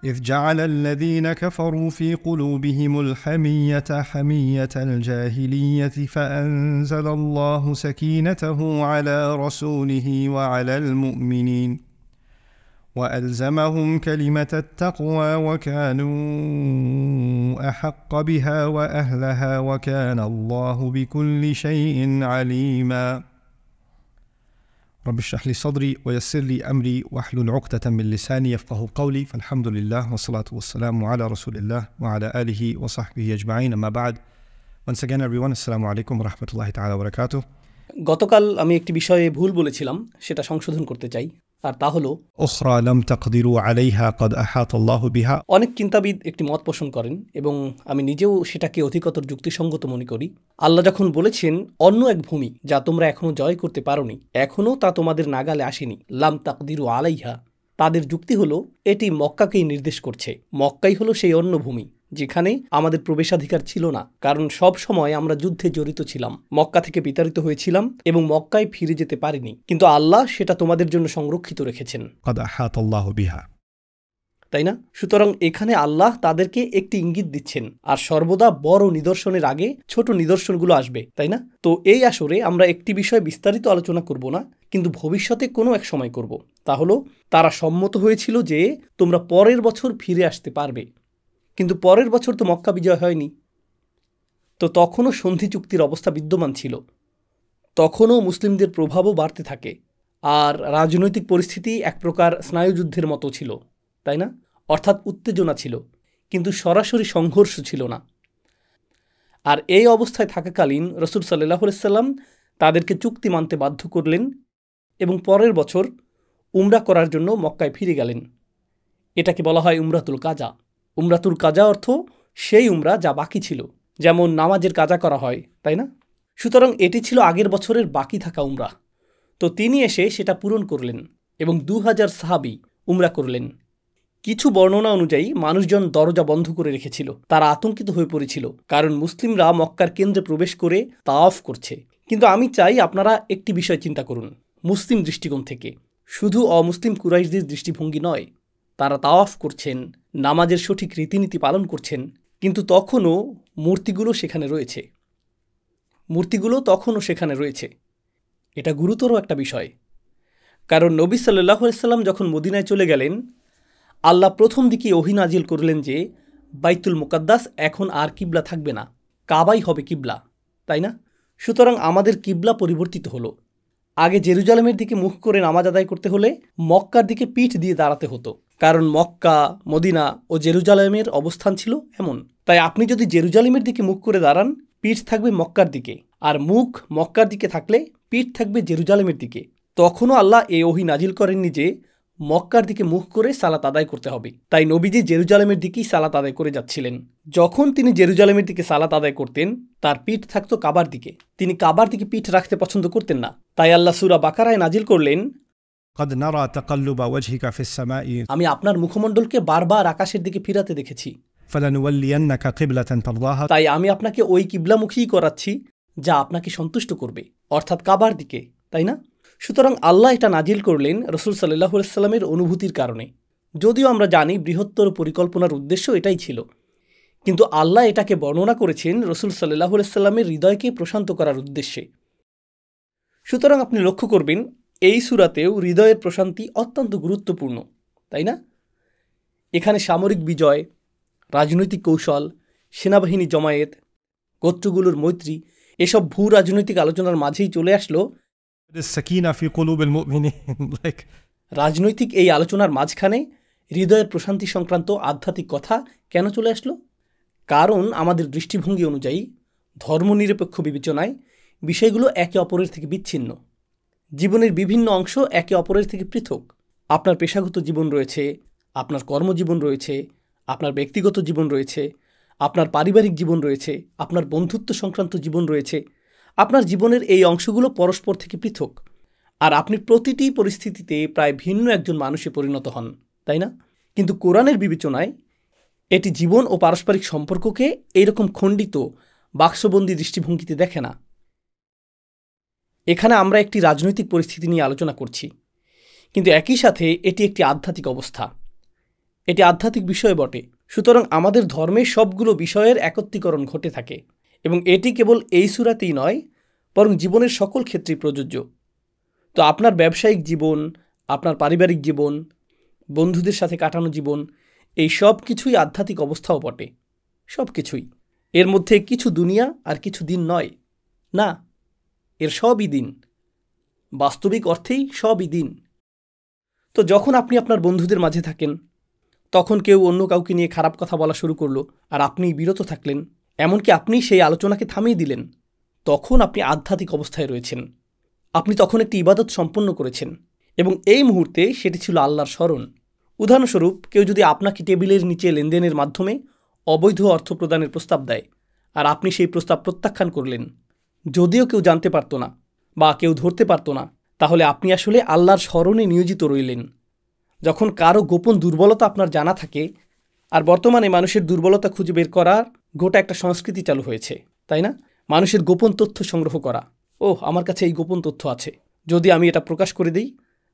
إذ جعل الذين كفروا في قلوبهم الحمية حمية الجاهلية فأنزل الله سكينته على رسوله وعلى المؤمنين وألزمهم كلمة التقوى وكانوا أحق بها وأهلها وكان الله بكل شيء عليما رب اشرح لي صدري ويسر لي أمري واحلل عقدة من لساني يفقهوا قولي فالحمد لله والصلاة والسلام على رسول الله وعلى آله وصحبه أجمعين أما بعد. Once again everyone, Assalamu alaikum wa rahmatullahi ta'ala wa barakatuh. গতকাল আমি একটি বিষয়ে ভুল বলেছিলাম, সেটা সংশোধন করতে চাই, আর তা হলো أخرى لم تقدروا عليها قد أحاط الله بها. অনেক চিন্তাবিদ একটি মত পোষণ করেন এবং আমি নিজেও সেটাকে অধিকতর যুক্তিসঙ্গত মনে করি। আল্লাহ যখন বলেছেন অন্য এক ভূমি যা তোমরা এখনো জয় করতে পারোনি, এখনো তা তোমাদের নাগালে আসেনি, লাম তাকদিরু আলাইহা, তাদের যুক্তি হলো এটি মক্কাকেই নির্দেশ করছে। মক্কাই হলো সেই অন্য ভূমি যেখানে আমাদের প্রবেশাধিকার ছিল না, কারণ সব সময় আমরা যুদ্ধে জড়িত ছিলাম, মক্কা থেকে বিতাড়িত হয়েছিলাম এবং মক্কায় ফিরে যেতে পারিনি, কিন্তু আল্লাহ সেটা তোমাদের জন্য সংরক্ষিত রেখেছেন। قد أحاط الله بها. তাই না? সুতরাং এখানে আল্লাহ তাদেরকে একটি ইঙ্গিত দিচ্ছেন, আর সর্বদা বড় নিদর্শনের আগে ছোট নিদর্শনগুলো আসবে, তাই না? তো এই আসরে আমরা একটি বিষয় বিস্তারিত আলোচনা করব না, কিন্তু ভবিষ্যতে কোনো এক সময় করব। তা হলো তারা সম্মত হয়েছিল যে তোমরা পরের বছর ফিরে আসতে পারবে, কিন্তু পরের বছর তো মক্কা বিজয় হয়নি, তো তখনও সন্ধি চুক্তির অবস্থা বিদ্যমান ছিল, তখনও মুসলিমদের প্রভাবও বাড়তে থাকে, আর রাজনৈতিক পরিস্থিতি এক প্রকার স্নায়ুযুদ্ধের মতো ছিল, তাই না? অর্থাৎ উত্তেজনা ছিল, কিন্তু সরাসরি সংঘর্ষ ছিল না। আর এই অবস্থায় থাকাকালীন রসুল সাল্লাল্লাহু আলাইহি সাল্লাম তাদেরকে চুক্তি মানতে বাধ্য করলেন এবং পরের বছর উমরা করার জন্য মক্কায় ফিরে গেলেন। এটাকে বলা হয় উমরাতুল কাজা। উমরাতুল কাজা অর্থ সেই উমরা যা বাকি ছিল, যেমন নামাজের কাজা করা হয়, তাই না? সুতরাং এটি ছিল আগের বছরের বাকি থাকা উমরা। তো তিনি এসে সেটা পূরণ করলেন এবং 2000 সাহাবী উমরা করলেন। কিছু বর্ণনা অনুযায়ী মানুষজন দরজা বন্ধ করে রেখেছিল, তারা আতঙ্কিত হয়ে পড়েছিল, কারণ মুসলিমরা মক্কার কেন্দ্রে প্রবেশ করে তাওয়াফ করছে। কিন্তু আমি চাই আপনারা একটি বিষয় চিন্তা করুন মুসলিম দৃষ্টিকোণ থেকে, শুধু অমুসলিম কুরাইশদের দৃষ্টিভঙ্গি নয়। তারা তাওয়াফ করছেন, নামাজের সঠিক রীতিনীতি পালন করছেন, কিন্তু তখনও মূর্তিগুলো সেখানে রয়েছে। এটা গুরুতর একটা বিষয়, কারণ নবী সাল্লাল্লাহু আলাইহি সাল্লাম যখন মদিনায় চলে গেলেন, আল্লাহ প্রথম দিকে ওহী নাজিল করলেন যে বাইতুল মুকাদ্দাস এখন আর কিবলা থাকবে না, কাবাই হবে কিবলা, তাই না? সুতরাং আমাদের কিবলা পরিবর্তিত হলো। আগে জেরুজালেমের দিকে মুখ করে নামাজ আদায় করতে হলে মক্কার দিকে পিঠ দিয়ে দাঁড়াতে হতো, কারণ মক্কা, মদিনা ও জেরুজালেমের অবস্থান ছিল এমন। তাই আপনি যদি জেরুজালেমের দিকে মুখ করে দাঁড়ান, পিঠ থাকবে মক্কার দিকে, আর মুখ মক্কার দিকে থাকলে পিঠ থাকবে জেরুজালেমের দিকে। তখনও আল্লাহ এই ওহী নাজিল করেননি যে মক্কার দিকে মুখ করে সালাত আদায় করতে হবে। তাই নবীজি জেরুজালেমের দিকেই সালাত আদায় করে যাচ্ছিলেন। যখন তিনি জেরুজালেমের দিকে সালাত আদায় করতেন, তার পিঠ থাকতো কাবার দিকে। তিনি কাবার দিকে পিঠ রাখতে পছন্দ করতেন না। তাই আল্লাহ সূরা বাকারায় নাজিল করলেন, قد نرى تقلب وجهك في السماء আমি আপনার মুখমণ্ডলকে বারবার আকাশের দিকে ফিরাতে দেখেছি, فلنولينك قبلة ترضاها. তাই আমি আপনাকে ওই কিবলামুখী করাচ্ছি যা আপনাকে সন্তুষ্ট করবে, অর্থাৎ কাবার দিকে, তাই না? সুতরাং আল্লাহ এটা নাজিল করলেন রাসূল সাল্লাল্লাহু আলাইহি সাল্লামের অনুভূতির কারণে। যদিও আমরা জানি বৃহত্তর পরিকল্পনার উদ্দেশ্য এটাই ছিল, কিন্তু আল্লাহ এটাকে বর্ণনা করেছেন রাসূল সাল্লাল্লাহু আলাইহি সাল্লামের হৃদয়কে প্রশান্ত করার উদ্দেশ্যে। সুতরাং আপনি লক্ষ্য করবেন এই সূরাতেও হৃদয়ের প্রশান্তি অত্যন্ত গুরুত্বপূর্ণ, তাই না? এখানে সামরিক বিজয়, রাজনৈতিক কৌশল, সেনাবাহিনী জমায়েত, গোত্রগুলোর মৈত্রী, এসব ভূ রাজনৈতিক আলোচনার মাঝেই চলে আসলো السكينة في قلوب المؤمنين. রাজনৈতিক এই আলোচনার মাঝখানে হৃদয়ের প্রশান্তি সংক্রান্ত আধ্যাত্মিক কথা কেন চলে আসলো? কারণ আমাদের দৃষ্টিভঙ্গি অনুযায়ী, ধর্মনিরপেক্ষ বিবেচনায় বিষয়গুলো একে অপরের থেকে বিচ্ছিন্ন। জীবনের বিভিন্ন অংশ একে অপরের থেকে পৃথক। আপনার পেশাগত জীবন রয়েছে, আপনার কর্মজীবন রয়েছে, আপনার ব্যক্তিগত জীবন রয়েছে, আপনার পারিবারিক জীবন রয়েছে, আপনার বন্ধুত্ব সংক্রান্ত জীবন রয়েছে। আপনার জীবনের এই অংশগুলো পরস্পর থেকে পৃথক, আর আপনি প্রতিটি পরিস্থিতিতে প্রায় ভিন্ন একজন মানুষে পরিণত হন, তাই না? কিন্তু কোরআনের বিবেচনায় এটি জীবন ও পারস্পরিক সম্পর্ককে এইরকম খণ্ডিত বাক্সবন্দি দৃষ্টিভঙ্গিতে দেখে না। এখানে আমরা একটি রাজনৈতিক পরিস্থিতি নিয়ে আলোচনা করছি, কিন্তু একই সাথে এটি একটি আধ্যাত্মিক অবস্থা। এটি আধ্যাত্মিক বিষয় বটে। সুতরাং আমাদের ধর্মে সবগুলো বিষয়ের একত্রীকরণ ঘটে থাকে, এবং এটি কেবল এই সূরাতেই নয়, বরং জীবনের সকল ক্ষেত্রেই প্রযোজ্য। তো আপনার ব্যবসায়িক জীবন, আপনার পারিবারিক জীবন, বন্ধুদের সাথে কাটানো জীবন, এই সব কিছুই আধ্যাত্মিক অবস্থাও বটে। সব কিছুই। এর মধ্যে কিছু দুনিয়া আর কিছু দিন নয়, না, এর সবই দিন। বাস্তবিক অর্থেই সবই দিন। তো যখন আপনি আপনার বন্ধুদের মাঝে থাকেন, তখন কেউ অন্য কাউকে নিয়ে খারাপ কথা বলা শুরু করলো, আর আপনি বিরত থাকলেন, এমনকি আপনি সেই আলোচনাকে থামিয়ে দিলেন, তখন আপনি আধ্যাত্মিক অবস্থায় রয়েছেন। আপনি তখন একটি ইবাদত সম্পন্ন করেছেন, এবং এই মুহূর্তে সেটি ছিল আল্লাহর স্মরণ। উদাহরণস্বরূপ, কেউ যদি আপনাকে টেবিলের নিচে লেনদেনের মাধ্যমে অবৈধ অর্থ প্রদানের প্রস্তাব দেয়, আর আপনি সেই প্রস্তাব প্রত্যাখ্যান করলেন, যদিও কেউ জানতে পারত না বা কেউ ধরতে পারত না, তাহলে আপনি আসলে আল্লাহর স্মরণে নিয়োজিত রইলেন। যখন কারো গোপন দুর্বলতা আপনার জানা থাকে, আর বর্তমানে মানুষের দুর্বলতা খুঁজে বের করার গোটা একটা সংস্কৃতি চালু হয়েছে, তাই না? মানুষের গোপন তথ্য সংগ্রহ করা। আমার কাছে এই গোপন তথ্য আছে, যদি আমি এটা প্রকাশ করে দিই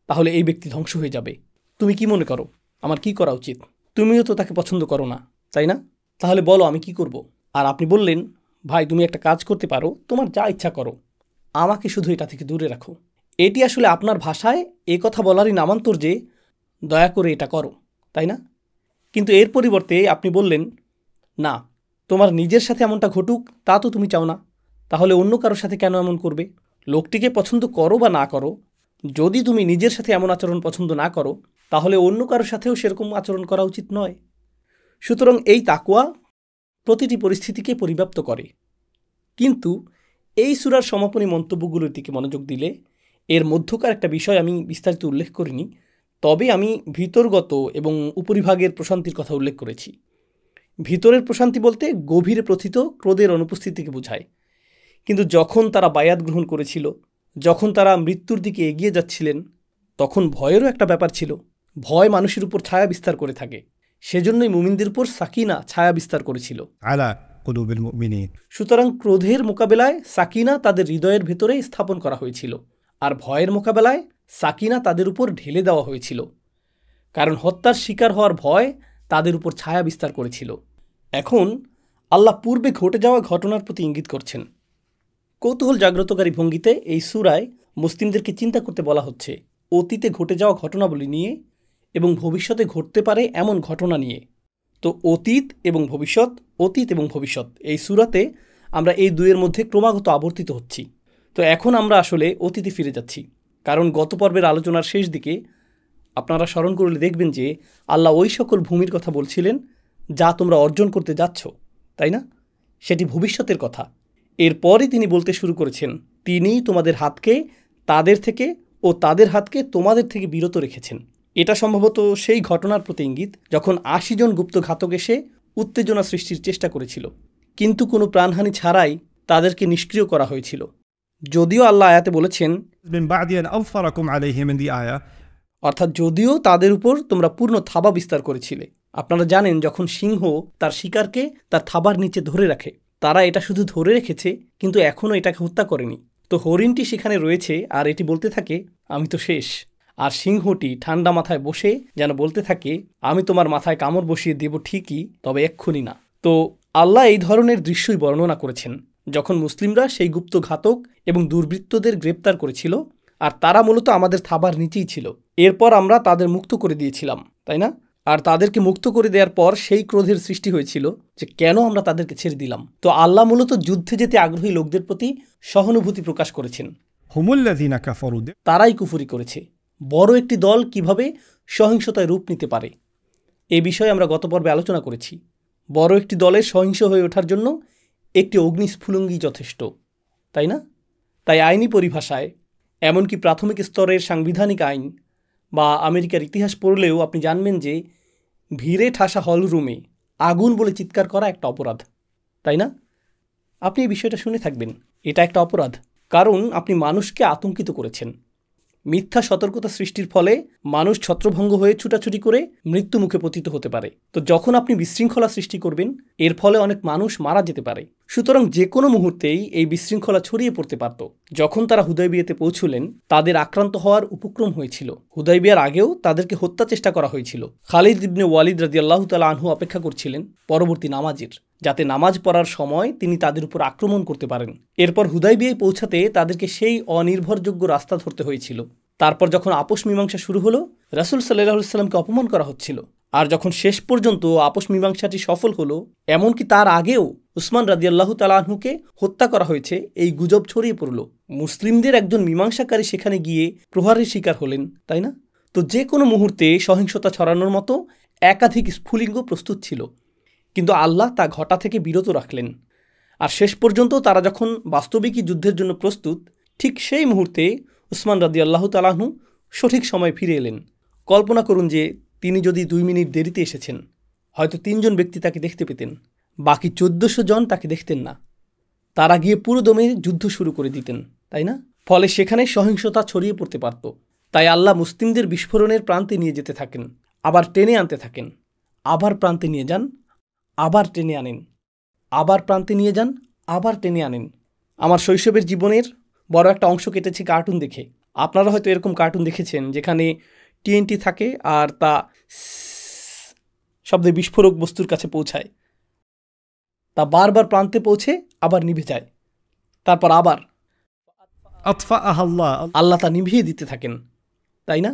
তাহলে এই ব্যক্তি ধ্বংস হয়ে যাবে। তুমি কি মনে করো আমার কি করা উচিত? তুমিও তো তাকে পছন্দ করো না, তাই না? তাহলে বলো আমি কি করব? আর আপনি বললেন, ভাই তুমি একটা কাজ করতে পারো, তোমার যা ইচ্ছা করো, আমাকে শুধু এটা থেকে দূরে রাখো। এটি আসলে আপনার ভাষায় এ কথা বলারই নামান্তর যে দয়া করে এটা করো, তাই না? কিন্তু এর পরিবর্তে আপনি বললেন, না, তোমার নিজের সাথে এমনটা ঘটুক তা তো তুমি চাও না, তাহলে অন্য কারোর সাথে কেন এমন করবে? লোকটিকে পছন্দ করো বা না করো, যদি তুমি নিজের সাথে এমন আচরণ পছন্দ না করো, তাহলে অন্য কারোর সাথেও সেরকম আচরণ করা উচিত নয়। সুতরাং এই তাকওয়া প্রতিটি পরিস্থিতিকে পরিব্যাপ্ত করে। কিন্তু এই সূরার সমাপনী মন্তব্যগুলোর দিকে মনোযোগ দিলে এর মধ্যকার একটা বিষয় আমি বিস্তারিত উল্লেখ করিনি, তবে আমি ভিতরগত এবং উপরিভাগের প্রশান্তির কথা উল্লেখ করেছি। ভিতরের প্রশান্তি বলতে গভীরে প্রথিত ক্রোধের অনুপস্থিতিকে বোঝায়। কিন্তু যখন তারা বায়াত গ্রহণ করেছিল, যখন তারা মৃত্যুর দিকে এগিয়ে যাচ্ছিলেন, তখন ভয়েরও একটা ব্যাপার ছিল। ভয় মানুষের উপর ছায়া বিস্তার করে থাকে, সেজন্যই মুমিনদের উপর সাকিনা ছায়া বিস্তার করেছিল। আলা কুলুবিল মুমিনিন। সুতরাং ক্রোধের মোকাবেলায় সাকিনা তাদের হৃদয়ের ভেতরে স্থাপন করা হয়েছিল, আর ভয়ের মোকাবেলায় সাকিনা তাদের উপর ঢেলে দেওয়া হয়েছিল, কারণ হত্যার শিকার হওয়ার ভয় তাদের উপর ছায়া বিস্তার করেছিল। এখন আল্লাহ পূর্বে ঘটে যাওয়া ঘটনার প্রতি ইঙ্গিত করছেন। কৌতূহল জাগ্রতকারী ভঙ্গিতে এই সূরায় মুসলিমদেরকে চিন্তা করতে বলা হচ্ছে অতীতে ঘটে যাওয়া ঘটনাবলী নিয়ে এবং ভবিষ্যতে ঘটতে পারে এমন ঘটনা নিয়ে। তো অতীত এবং ভবিষ্যৎ এই সূরাতে আমরা এই দুয়ের মধ্যে ক্রমাগত আবর্তিত হচ্ছি। তো এখন আমরা আসলে অতীতে ফিরে যাচ্ছি, কারণ গত পর্বের আলোচনার শেষ দিকে আপনারা স্মরণ করলে দেখবেন যে আল্লাহ ওই সকল ভূমির কথা বলছিলেন যা তোমরা অর্জন করতে যাচ্ছ, তাই না? সেটি ভবিষ্যতের কথা। এরপরই তিনি বলতে শুরু করেছেন, তিনি তোমাদের হাতকে তাদের থেকে ও তাদের হাতকে তোমাদের থেকে বিরত রেখেছেন। এটা সম্ভবত সেই ঘটনার প্রতি ইঙ্গিত যখন ৮০ জন গুপ্ত ঘাতক এসে উত্তেজনা সৃষ্টির চেষ্টা করেছিল, কিন্তু কোনো প্রাণহানি ছাড়াই তাদেরকে নিষ্ক্রিয় করা হয়েছিল। যদিও আল্লাহ আয়াতে বলেছেন, অর্থাৎ যদিও তাদের উপর তোমরা পূর্ণ থাবা বিস্তার করেছিলে। আপনারা জানেন যখন সিংহ তার শিকারকে তার থাবার নিচে ধরে রাখে, তারা এটা শুধু ধরে রেখেছে, কিন্তু এখনও এটাকে হত্যা করেনি। তো হরিণটি সেখানে রয়েছে আর এটি বলতে থাকে, আমি তো শেষ। আর সিংহটি ঠান্ডা মাথায় বসে যেন বলতে থাকে, আমি তোমার মাথায় কামড় বসিয়ে দেব ঠিকই, তবে এক্ষুনি না। তো আল্লাহ এই ধরনের দৃশ্যই বর্ণনা করেছেন যখন মুসলিমরা সেই গুপ্ত ঘাতক এবং দুর্বৃত্তদের গ্রেপ্তার করেছিল, আর তারা মূলত আমাদের থাবার নিচেই ছিল। এরপর আমরা তাদের মুক্ত করে দিয়েছিলাম, তাই না? আর তাদেরকে মুক্ত করে দেওয়ার পর সেই ক্রোধের সৃষ্টি হয়েছিল যে কেন আমরা তাদেরকে ছেড়ে দিলাম। তো আল্লাহ মূলত যুদ্ধে যেতে আগ্রহী লোকদের প্রতি সহানুভূতি প্রকাশ করেছেন। তারাই কুফরি করেছে। বড় একটি দল কিভাবে সহিংসতায় রূপ নিতে পারে এ বিষয়ে আমরা গত পর্বে আলোচনা করেছি। বড় একটি দলের সহিংস হয়ে ওঠার জন্য একটি অগ্নিস্ফুলিঙ্গই যথেষ্ট, তাই না? তাই আইনি পরিভাষায়, এমনকি প্রাথমিক স্তরের সাংবিধানিক আইন বা আমেরিকার ইতিহাস পড়লেও আপনি জানবেন যে ভিড়ে ঠাসা হলরুমে আগুন বলে চিৎকার করা একটা অপরাধ, তাই না? আপনি এই বিষয়টা শুনে থাকবেন। এটা একটা অপরাধ, কারণ আপনি মানুষকে আতঙ্কিত করেছেন। মিথ্যা সতর্কতা সৃষ্টির ফলে মানুষ ছত্রভঙ্গ হয়ে ছুটাছুটি করে মৃত্যু মুখে পতিত হতে পারে। তো যখন আপনি বিশৃঙ্খলা সৃষ্টি করবেন, এর ফলে অনেক মানুষ মারা যেতে পারে। সুতরাং যে কোনো মুহূর্তেই এই বিশৃঙ্খলা ছড়িয়ে পড়তে পারত। যখন তারা হুদায়বিয়াতে পৌঁছলেন, তাদের আক্রান্ত হওয়ার উপক্রম হয়েছিল। হুদায়বিয়ার আগেও তাদেরকে হত্যা চেষ্টা করা হয়েছিল। খালিদ ইবনে ওয়ালিদ রাদিয়াল্লাহু তাআলা আনহু অপেক্ষা করছিলেন পরবর্তী নামাজের, যাতে নামাজ পড়ার সময় তিনি তাদের উপর আক্রমণ করতে পারেন। এরপর হুদায়বিয়ায় পৌঁছাতে তাদেরকে সেই অনির্ভরযোগ্য রাস্তা ধরতে হয়েছিল। তারপর যখন আপোষ মীমাংসা শুরু হলো, রাসূল সাল্লাল্লাহু আলাইহি সাল্লামকে অপমান করা হচ্ছিল। আর যখন শেষ পর্যন্ত আপোষ মীমাংসাটি সফল হলো, এমনকি তার আগেও উসমান রাদিয়াল্লাহু তাআলা আনহুকে হত্যা করা হয়েছে, এই গুজব ছড়িয়ে পড়ল। মুসলিমদের একজন মীমাংসাকারী সেখানে গিয়ে প্রহারের শিকার হলেন, তাই না? তো যে কোনো মুহূর্তে সহিংসতা ছড়ানোর মতো একাধিক স্ফুলিঙ্গ প্রস্তুত ছিল, কিন্তু আল্লাহ তা ঘটা থেকে বিরত রাখলেন। আর শেষ পর্যন্ত তারা যখন বাস্তবিকই যুদ্ধের জন্য প্রস্তুত, ঠিক সেই মুহূর্তে উসমান রাদিয়াল্লাহু তাআলা আনহু সঠিক সময় ফিরে এলেন। কল্পনা করুন যে তিনি যদি 2 মিনিট দেরিতে এসেছেন, হয়তো 3 জন ব্যক্তি তাকে দেখতে পেতেন, বাকি 1400 জন তাকে দেখতেন না। তারা গিয়ে পুরো দমে যুদ্ধ শুরু করে দিতেন, তাই না? ফলে সেখানে সহিংসতা ছড়িয়ে পড়তে পারত। তাই আল্লাহ মুসলিমদের বিস্ফোরণের প্রান্তে নিয়ে যেতে থাকেন, আবার টেনে আনতে থাকেন। আবার প্রান্তে নিয়ে যান, আবার টেনে আনেন, আবার প্রান্তে নিয়ে যান, আবার টেনে আনেন। আমার শৈশবের জীবনের বড় একটা অংশ কেটেছে কার্টুন দেখে। আপনারা হয়তো এরকম কার্টুন দেখেছেন যেখানে টিএনটি থাকে আর তা শব্দে বিস্ফোরক বস্তুর কাছে পৌঁছায়। তা বারবার প্রান্তে পৌঁছে আবার নিভে যায়, তারপর আবার আল্লাহ তা নিভিয়ে দিতে থাকেন, তাই না?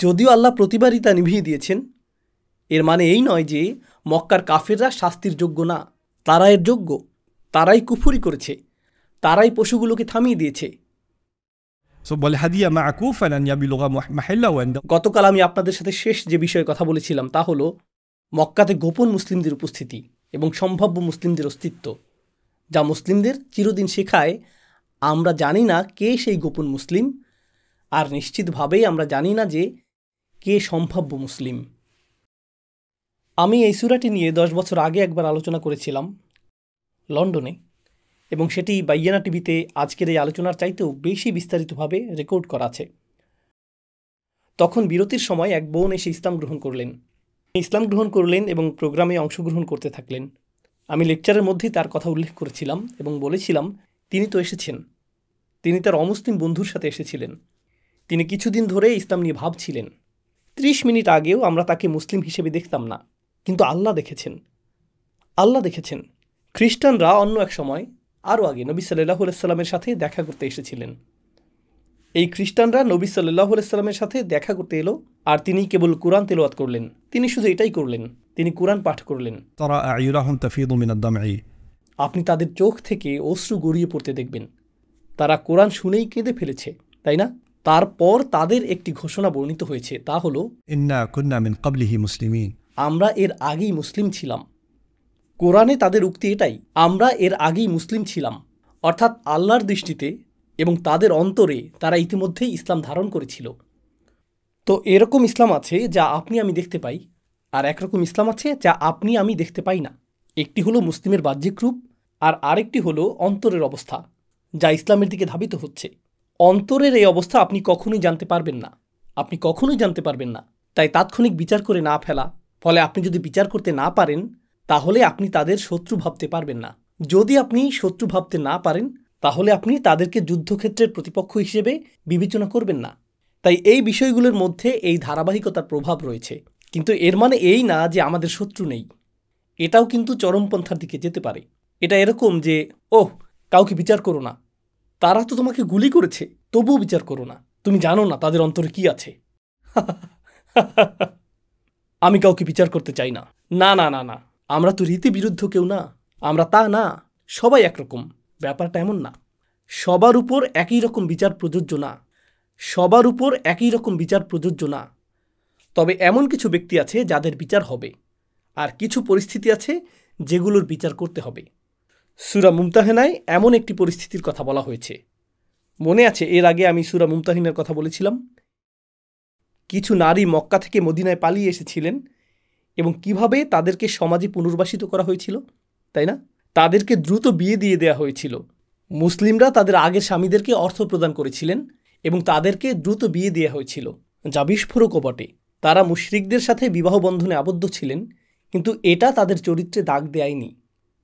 যদিও আল্লাহ প্রতিবারই তা নিভিয়ে দিয়েছেন, এর মানে এই নয় যে মক্কার কাফেররা শাস্তির যোগ্য না। তারা এর যোগ্য। তারাই কুফরি করেছে, তারাই পশুগুলোকে থামিয়ে দিয়েছে। গতকাল আমি আপনাদের সাথে শেষ যে বিষয়ে কথা বলেছিলাম তা হলো মক্কাতে গোপন মুসলিমদের উপস্থিতি এবং সম্ভাব্য মুসলিমদের অস্তিত্ব, যা মুসলিমদের চিরদিন শেখায় আমরা জানি না কে সেই গোপন মুসলিম, আর নিশ্চিতভাবেই আমরা জানি না যে কে সম্ভাব্য মুসলিম। আমি এই সূরাটি নিয়ে 10 বছর আগে একবার আলোচনা করেছিলাম লন্ডনে, এবং সেটি বাইয়ানা টিভিতে আজকের এই আলোচনার চাইতেও বেশি বিস্তারিতভাবে রেকর্ড করা আছে। তখন বিরতির সময় এক বোন এসে ইসলাম গ্রহণ করলেন এবং প্রোগ্রামে অংশগ্রহণ করতে থাকলেন। আমি লেকচারের মধ্যেই তার কথা উল্লেখ করেছিলাম এবং বলেছিলাম তিনি তো এসেছেন, তিনি তার অমুসলিম বন্ধুর সাথে এসেছিলেন। তিনি কিছুদিন ধরে ইসলাম নিয়ে ভাবছিলেন। 30 মিনিট আগেও আমরা তাকে মুসলিম হিসেবে দেখতাম না, কিন্তু আল্লাহ দেখেছেন। খ্রিস্টানরা অন্য এক সময় আরও আগে নবী সাল্লাল্লাহু আলাইহি সাল্লামের সাথে দেখা করতে এসেছিলেন। এই খ্রিস্টানরা নবী সাল্লাল্লাহু আলাইহি সাল্লামের সাথে দেখা করতে এলো, আর তিনি কেবল কুরআন তেলাওয়াত করলেন। তিনি শুধু এটাই করলেন, তিনি কুরআন পাঠ করলেন। আপনি তাদের চোখ থেকে অশ্রু গড়িয়ে পড়তে দেখবেন। তারা কোরআন শুনেই কেঁদে ফেলেছে, তাই না? তারপর তাদের একটি ঘোষণা বর্ণিত হয়েছে, তা হলো ইন্না কুন্না মিন ক্বাবলিহি মুসলিমিন, আমরা এর আগেই মুসলিম ছিলাম। কোরআনে তাদের উক্তি এটাই, আমরা এর আগেই মুসলিম ছিলাম। অর্থাৎ আল্লাহর দৃষ্টিতে এবং তাদের অন্তরে তারা ইতিমধ্যেই ইসলাম ধারণ করেছিল। তো এরকম ইসলাম আছে যা আপনি আমি দেখতে পাই, আর একরকম ইসলাম আছে যা আপনি আমি দেখতে পাই না। একটি হলো মুসলিমের বাহ্যিক রূপ, আর আরেকটি হলো অন্তরের অবস্থা, যা ইসলামের দিকে ধাবিত হচ্ছে। অন্তরের এই অবস্থা আপনি কখনোই জানতে পারবেন না। তাই তাৎক্ষণিক বিচার করে না ফেলা। ফলে আপনি যদি বিচার করতে না পারেন, তাহলে আপনি তাদের শত্রু ভাবতে পারবেন না। যদি আপনি শত্রু ভাবতে না পারেন, তাহলে আপনি তাদেরকে যুদ্ধক্ষেত্রের প্রতিপক্ষ হিসেবে বিবেচনা করবেন না। তাই এই বিষয়গুলোর মধ্যে এই ধারাবাহিকতার প্রভাব রয়েছে। কিন্তু এর মানে এই না যে আমাদের শত্রু নেই। এটাও কিন্তু চরমপন্থার দিকে যেতে পারে। এটা এরকম যে, ওহ, কাউকে বিচার করো না, তারা তো তোমাকে গুলি করেছে, তবুও বিচার করো না, তুমি জানো না তাদের অন্তরে কি আছে। আমি কাউকে বিচার করতে চাই না। না না না না, আমরা তো রীতি বিরুদ্ধ কেউ না, আমরা তা না, সবাই একরকম। ব্যাপারটা এমন না। সবার উপর একই রকম বিচার প্রযোজ্য না। তবে এমন কিছু ব্যক্তি আছে যাদের বিচার হবে, আর কিছু পরিস্থিতি আছে যেগুলোর বিচার করতে হবে। সূরা মুমতাহিনায় এমন একটি পরিস্থিতির কথা বলা হয়েছে। মনে আছে এর আগে আমি সূরা মুমতাহিনার কথা বলেছিলাম। কিছু নারী মক্কা থেকে মদিনায় পালিয়ে এসেছিলেন এবং কিভাবে তাদেরকে সমাজে পুনর্বাসিত করা হয়েছিল, তাই না? তাদেরকে দ্রুত বিয়ে দিয়ে দেওয়া হয়েছিল। মুসলিমরা তাদের আগের স্বামীদেরকে অর্থ প্রদান করেছিলেন এবং তাদেরকে দ্রুত বিয়ে দেওয়া হয়েছিল, যা বিস্ফোরকও বটে। তারা মুশরিকদের সাথে বিবাহ বন্ধনে আবদ্ধ ছিলেন, কিন্তু এটা তাদের চরিত্রে দাগ দেয়নি।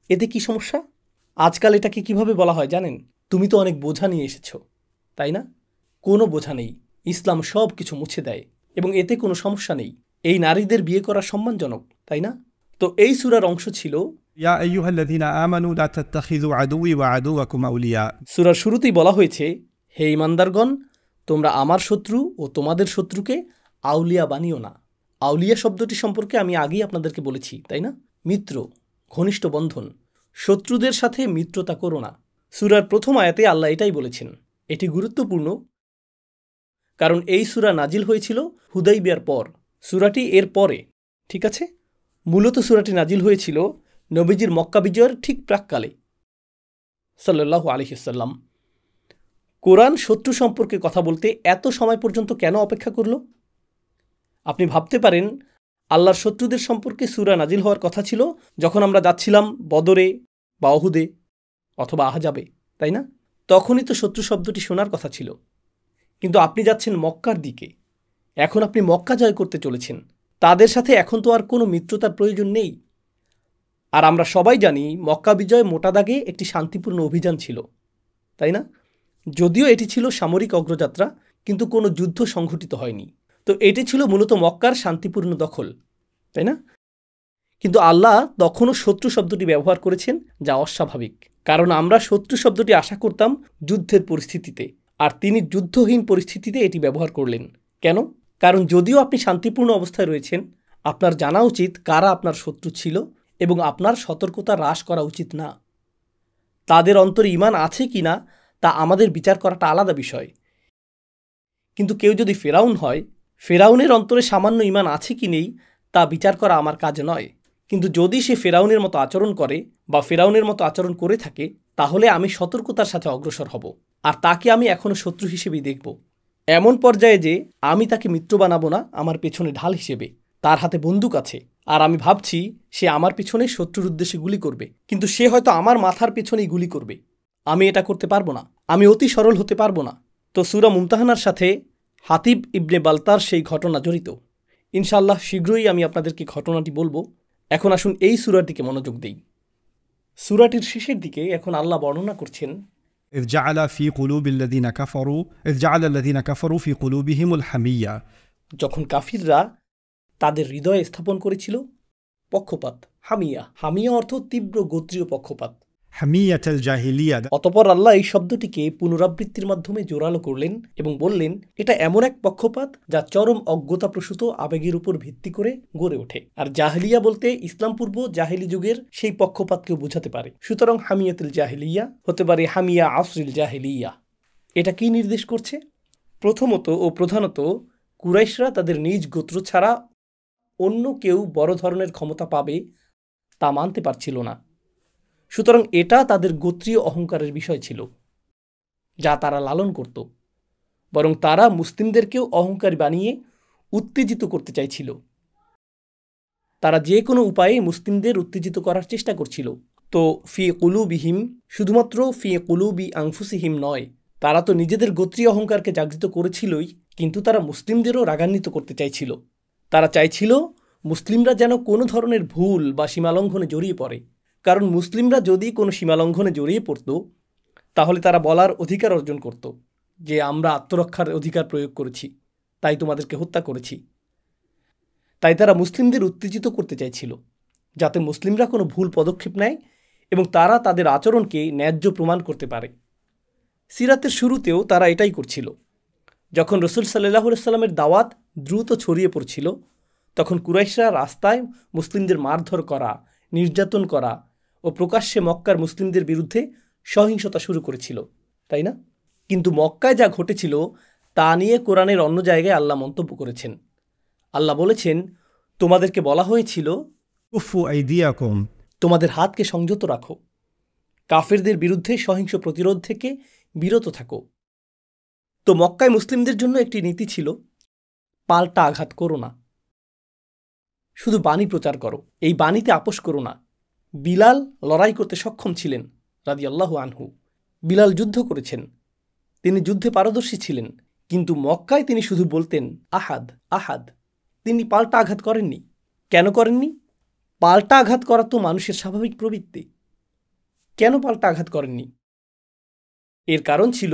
এতে কি সমস্যা? আজকাল এটাকে কিভাবে বলা হয় জানেন? তুমি তো অনেক বোঝা নিয়ে এসেছো, তাই না? কোনো বোঝা নেই, ইসলাম সব কিছু মুছে দেয় এবং এতে কোনো সমস্যা নেই। এই নারীদের বিয়ে করা সম্মানজনক, তাই না? তো এই সূরার অংশ ছিল يا أيها الذين آمنوا لا تتخذوا عدوي وعدوكم أولياء। সূরার শুরুতেই বলা হয়েছে, হে ঈমানদারগণ, তোমরা আমার শত্রু ও তোমাদের শত্রুকে আউলিয়া বানিও না। আউলিয়া শব্দটি সম্পর্কে আমি আগেই আপনাদেরকে বলেছি, তাই না? মিত্র, ঘনিষ্ঠ বন্ধন। শত্রুদের সাথে মিত্রতা করো না। সূরার প্রথম আয়াতে আল্লাহ এটাই বলেছেন। এটি গুরুত্বপূর্ণ কারণ এই সূরা নাজিল হয়েছিল হুদাইবিয়ার পর। সূরাটি এর পরে, ঠিক আছে? মূলত সূরাটি নাজিল হয়েছিল নবীজির মক্কা বিজয়ের ঠিক প্রাক্কালে সাল্লাল্লাহু আলাইহি ওয়াসাল্লাম। কোরআন শত্রু সম্পর্কে কথা বলতে এত সময় পর্যন্ত কেন অপেক্ষা করল? আপনি ভাবতে পারেন আল্লাহর শত্রুদের সম্পর্কে সূরা নাজিল হওয়ার কথা ছিল যখন আমরা যাচ্ছিলাম বদরে বা অহুদে অথবা আহজাবে, তাই না? তখনই তো শত্রু শব্দটি শোনার কথা ছিল। কিন্তু আপনি যাচ্ছেন মক্কার দিকে, এখন আপনি মক্কা জয় করতে চলেছেন। তাদের সাথে এখন তো আর কোনো মিত্রতার প্রয়োজন নেই। আর আমরা সবাই জানি মক্কা বিজয় মোটা দাগে একটি শান্তিপূর্ণ অভিযান ছিল, তাই না? যদিও এটি ছিল সামরিক অগ্রযাত্রা, কিন্তু কোনো যুদ্ধ সংঘটিত হয়নি। তো এটি ছিল মূলত মক্কার শান্তিপূর্ণ দখল, তাই না? কিন্তু আল্লাহ তখনও শত্রু শব্দটি ব্যবহার করেছেন, যা অস্বাভাবিক। কারণ আমরা শত্রু শব্দটি আশা করতাম যুদ্ধের পরিস্থিতিতে, আর তিনি যুদ্ধহীন পরিস্থিতিতে এটি ব্যবহার করলেন। কেন? কারণ যদিও আপনি শান্তিপূর্ণ অবস্থায় রয়েছেন, আপনার জানা উচিত কারা আপনার শত্রু ছিল এবং আপনার সতর্কতা হ্রাস করা উচিত না। তাদের অন্তরে ঈমান আছে কি না তা আমাদের বিচার করাটা আলাদা বিষয়। কিন্তু কেউ যদি ফেরাউন হয়, ফেরাউনের অন্তরে সামান্য ঈমান আছে কি নেই তা বিচার করা আমার কাজ নয়। কিন্তু যদি সে ফেরাউনের মতো আচরণ করে বা ফেরাউনের মতো আচরণ করে থাকে, তাহলে আমি সতর্কতার সাথে অগ্রসর হব, আর তাকে আমি এখনও শত্রু হিসেবেই দেখব। এমন পর্যায়ে যে আমি তাকে মিত্র বানাবো না, আমার পেছনে ঢাল হিসেবে। তার হাতে বন্দুক আছে, আর আমি ভাবছি সে আমার পিছনে শত্রুর উদ্দেশ্যে গুলি করবে, কিন্তু সে হয়তো আমার মাথার পেছনেই গুলি করবে। আমি এটা করতে পারবো না, আমি অতি সরল হতে পারবো না। তো সূরা মুমতাহানার সাথে হাতিব ইবনে বালতার সেই ঘটনা জড়িত। ইনশাআল্লাহ শীঘ্রই আমি আপনাদেরকে ঘটনাটি বলবো। এখন আসুন এই সূরার দিকে মনোযোগ দেই। সূরাটির শেষের দিকে এখন আল্লাহ বর্ণনা করছেন, إذ جعل الذين كفروا في قلوبهم الحمية। যখন কাফিররা তাদের হৃদয়ে স্থাপন করেছিল পক্ষপাত। হামিয়া, হামিয়া অর্থ তীব্র গোত্রীয় পক্ষপাত। حمية الجاهلية। অতঃপর আল্লাহ এই শব্দটিকে পুনরাবৃত্তির মাধ্যমে জোরালো করলেন এবং বললেন, এটা এমন এক পক্ষপাত যা চরম অজ্ঞতাপ্রসূত আবেগের উপর ভিত্তি করে গড়ে ওঠে। আর জাহেলিয়া বলতে ইসলাম পূর্ব জাহেলি যুগের সেই পক্ষপাতকেও বোঝাতে পারে। সুতরাং হামিয়াতুল জাহেলিয়া হতে পারে হামিয়া আসরিল জাহেলিয়া। এটা কি নির্দেশ করছে? প্রথমত ও প্রধানত কুরাইশরা তাদের নিজ গোত্র ছাড়া অন্য কেউ বড় ধরনের ক্ষমতা পাবে তা মানতে পারছিল না। সুতরাং এটা তাদের গোত্রীয় অহংকারের বিষয় ছিল, যা তারা লালন করত। বরং তারা মুসলিমদেরকেও অহংকারী বানিয়ে উত্তেজিত করতে চাইছিল। তারা যে কোনো উপায়ে মুসলিমদের উত্তেজিত করার চেষ্টা করছিল। তো ফি কুলুবিহিম শুধুমাত্র ফি কুলুবি আনফুসিহিম নয়, তারা তো নিজেদের গোত্রীয় অহংকারকে জাগৃত করেছিলই, কিন্তু তারা মুসলিমদেরও রাগান্বিত করতে চাইছিল। তারা চাইছিল মুসলিমরা যেন কোনো ধরনের ভুল বা সীমালঙ্ঘনে জড়িয়ে পড়ে। কারণ মুসলিমরা যদি কোনো সীমালঙ্ঘনে জড়িয়ে পড়ত, তাহলে তারা বলার অধিকার অর্জন করত যে আমরা আত্মরক্ষার অধিকার প্রয়োগ করেছি, তাই তোমাদেরকে হত্যা করেছি। তাই তারা মুসলিমদের উত্তেজিত করতে চাইছিল, যাতে মুসলিমরা কোনো ভুল পদক্ষেপ নেয় এবং তারা তাদের আচরণকে ন্যায্য প্রমাণ করতে পারে। সিরাতের শুরুতেও তারা এটাই করছিল। যখন রাসূল সাল্লাল্লাহু আলাইহি ওয়াসাল্লামের দাওয়াত দ্রুত ছড়িয়ে পড়ছিল, তখন কুরাইশরা রাস্তায় মুসলিমদের মারধর করা, নির্যাতন করা ও প্রকাশ্যে মক্কার মুসলিমদের বিরুদ্ধে সহিংসতা শুরু করেছিল, তাই না? কিন্তু মক্কায় যা ঘটেছিল তা নিয়ে কোরআনের অন্য জায়গায় আল্লাহ মন্তব্য করেছেন। আল্লাহ বলেছেন, তোমাদেরকে বলা হয়েছিল كفوا أيديكم। তোমাদের হাতকে সংযত রাখো, কাফেরদের বিরুদ্ধে সহিংস প্রতিরোধ থেকে বিরত থাকো। তো মক্কায় মুসলিমদের জন্য একটি নীতি ছিল, পাল্টা আঘাত করো না, শুধু বাণী প্রচার করো, এই বাণীতে আপোষ করো না। বিলাল লড়াই করতে সক্ষম ছিলেন রাদিয়াল্লাহু আনহু। বিলাল যুদ্ধ করেছেন, তিনি যুদ্ধে পারদর্শী ছিলেন, কিন্তু মক্কায় তিনি শুধু বলতেন আহাদ আহাদ। তিনি পাল্টা আঘাত করেননি। কেন করেননি? পাল্টা আঘাত করা তো মানুষের স্বাভাবিক প্রবৃত্তি। কেন পাল্টা আঘাত করেননি? এর কারণ ছিল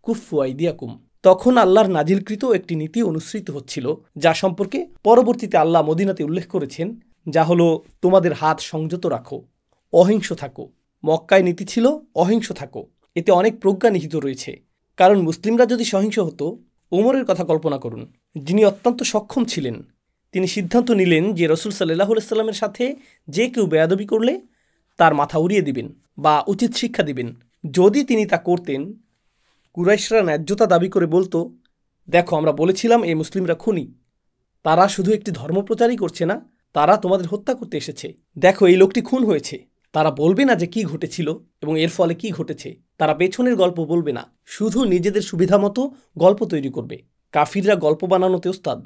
কুফু আইদিয়াকুম। তখন আল্লাহর নাজিলকৃত একটি নীতি অনুসৃত হচ্ছিল, যা সম্পর্কে পরবর্তীতে আল্লাহ মদিনাতে উল্লেখ করেছেন, যা হলো তোমাদের হাত সংযত রাখো, অহিংস থাকো। মক্কায় নীতি ছিল অহিংস থাকো। এতে অনেক প্রজ্ঞা নিহিত রয়েছে। কারণ মুসলিমরা যদি সহিংস হতো, ওমরের কথা কল্পনা করুন, যিনি অত্যন্ত সক্ষম ছিলেন, তিনি সিদ্ধান্ত নিলেন যে রসুল সাল্লাল্লাহু আলাইহি সাল্লামের সাথে যে কেউ বেয়াদবি করলে তার মাথা উড়িয়ে দিবেন বা উচিত শিক্ষা দিবেন। যদি তিনি তা করতেন, কুরাইশরা ন্যায্যতা দাবি করে বলতো, দেখো আমরা বলেছিলাম এই মুসলিমরা খুনি, তারা শুধু একটি ধর্মপ্রচারই করছে না, তারা তোমাদের হত্যা করতে এসেছে। দেখো এই লোকটি খুন হয়েছে। তারা বলবে না যে কি ঘটেছিল এবং এর ফলে কি ঘটেছে। তারা পেছনের গল্প বলবে না, শুধু নিজেদের সুবিধা মতো গল্প তৈরি করবে। কাফিররা গল্প বানানোতে ওস্তাদ।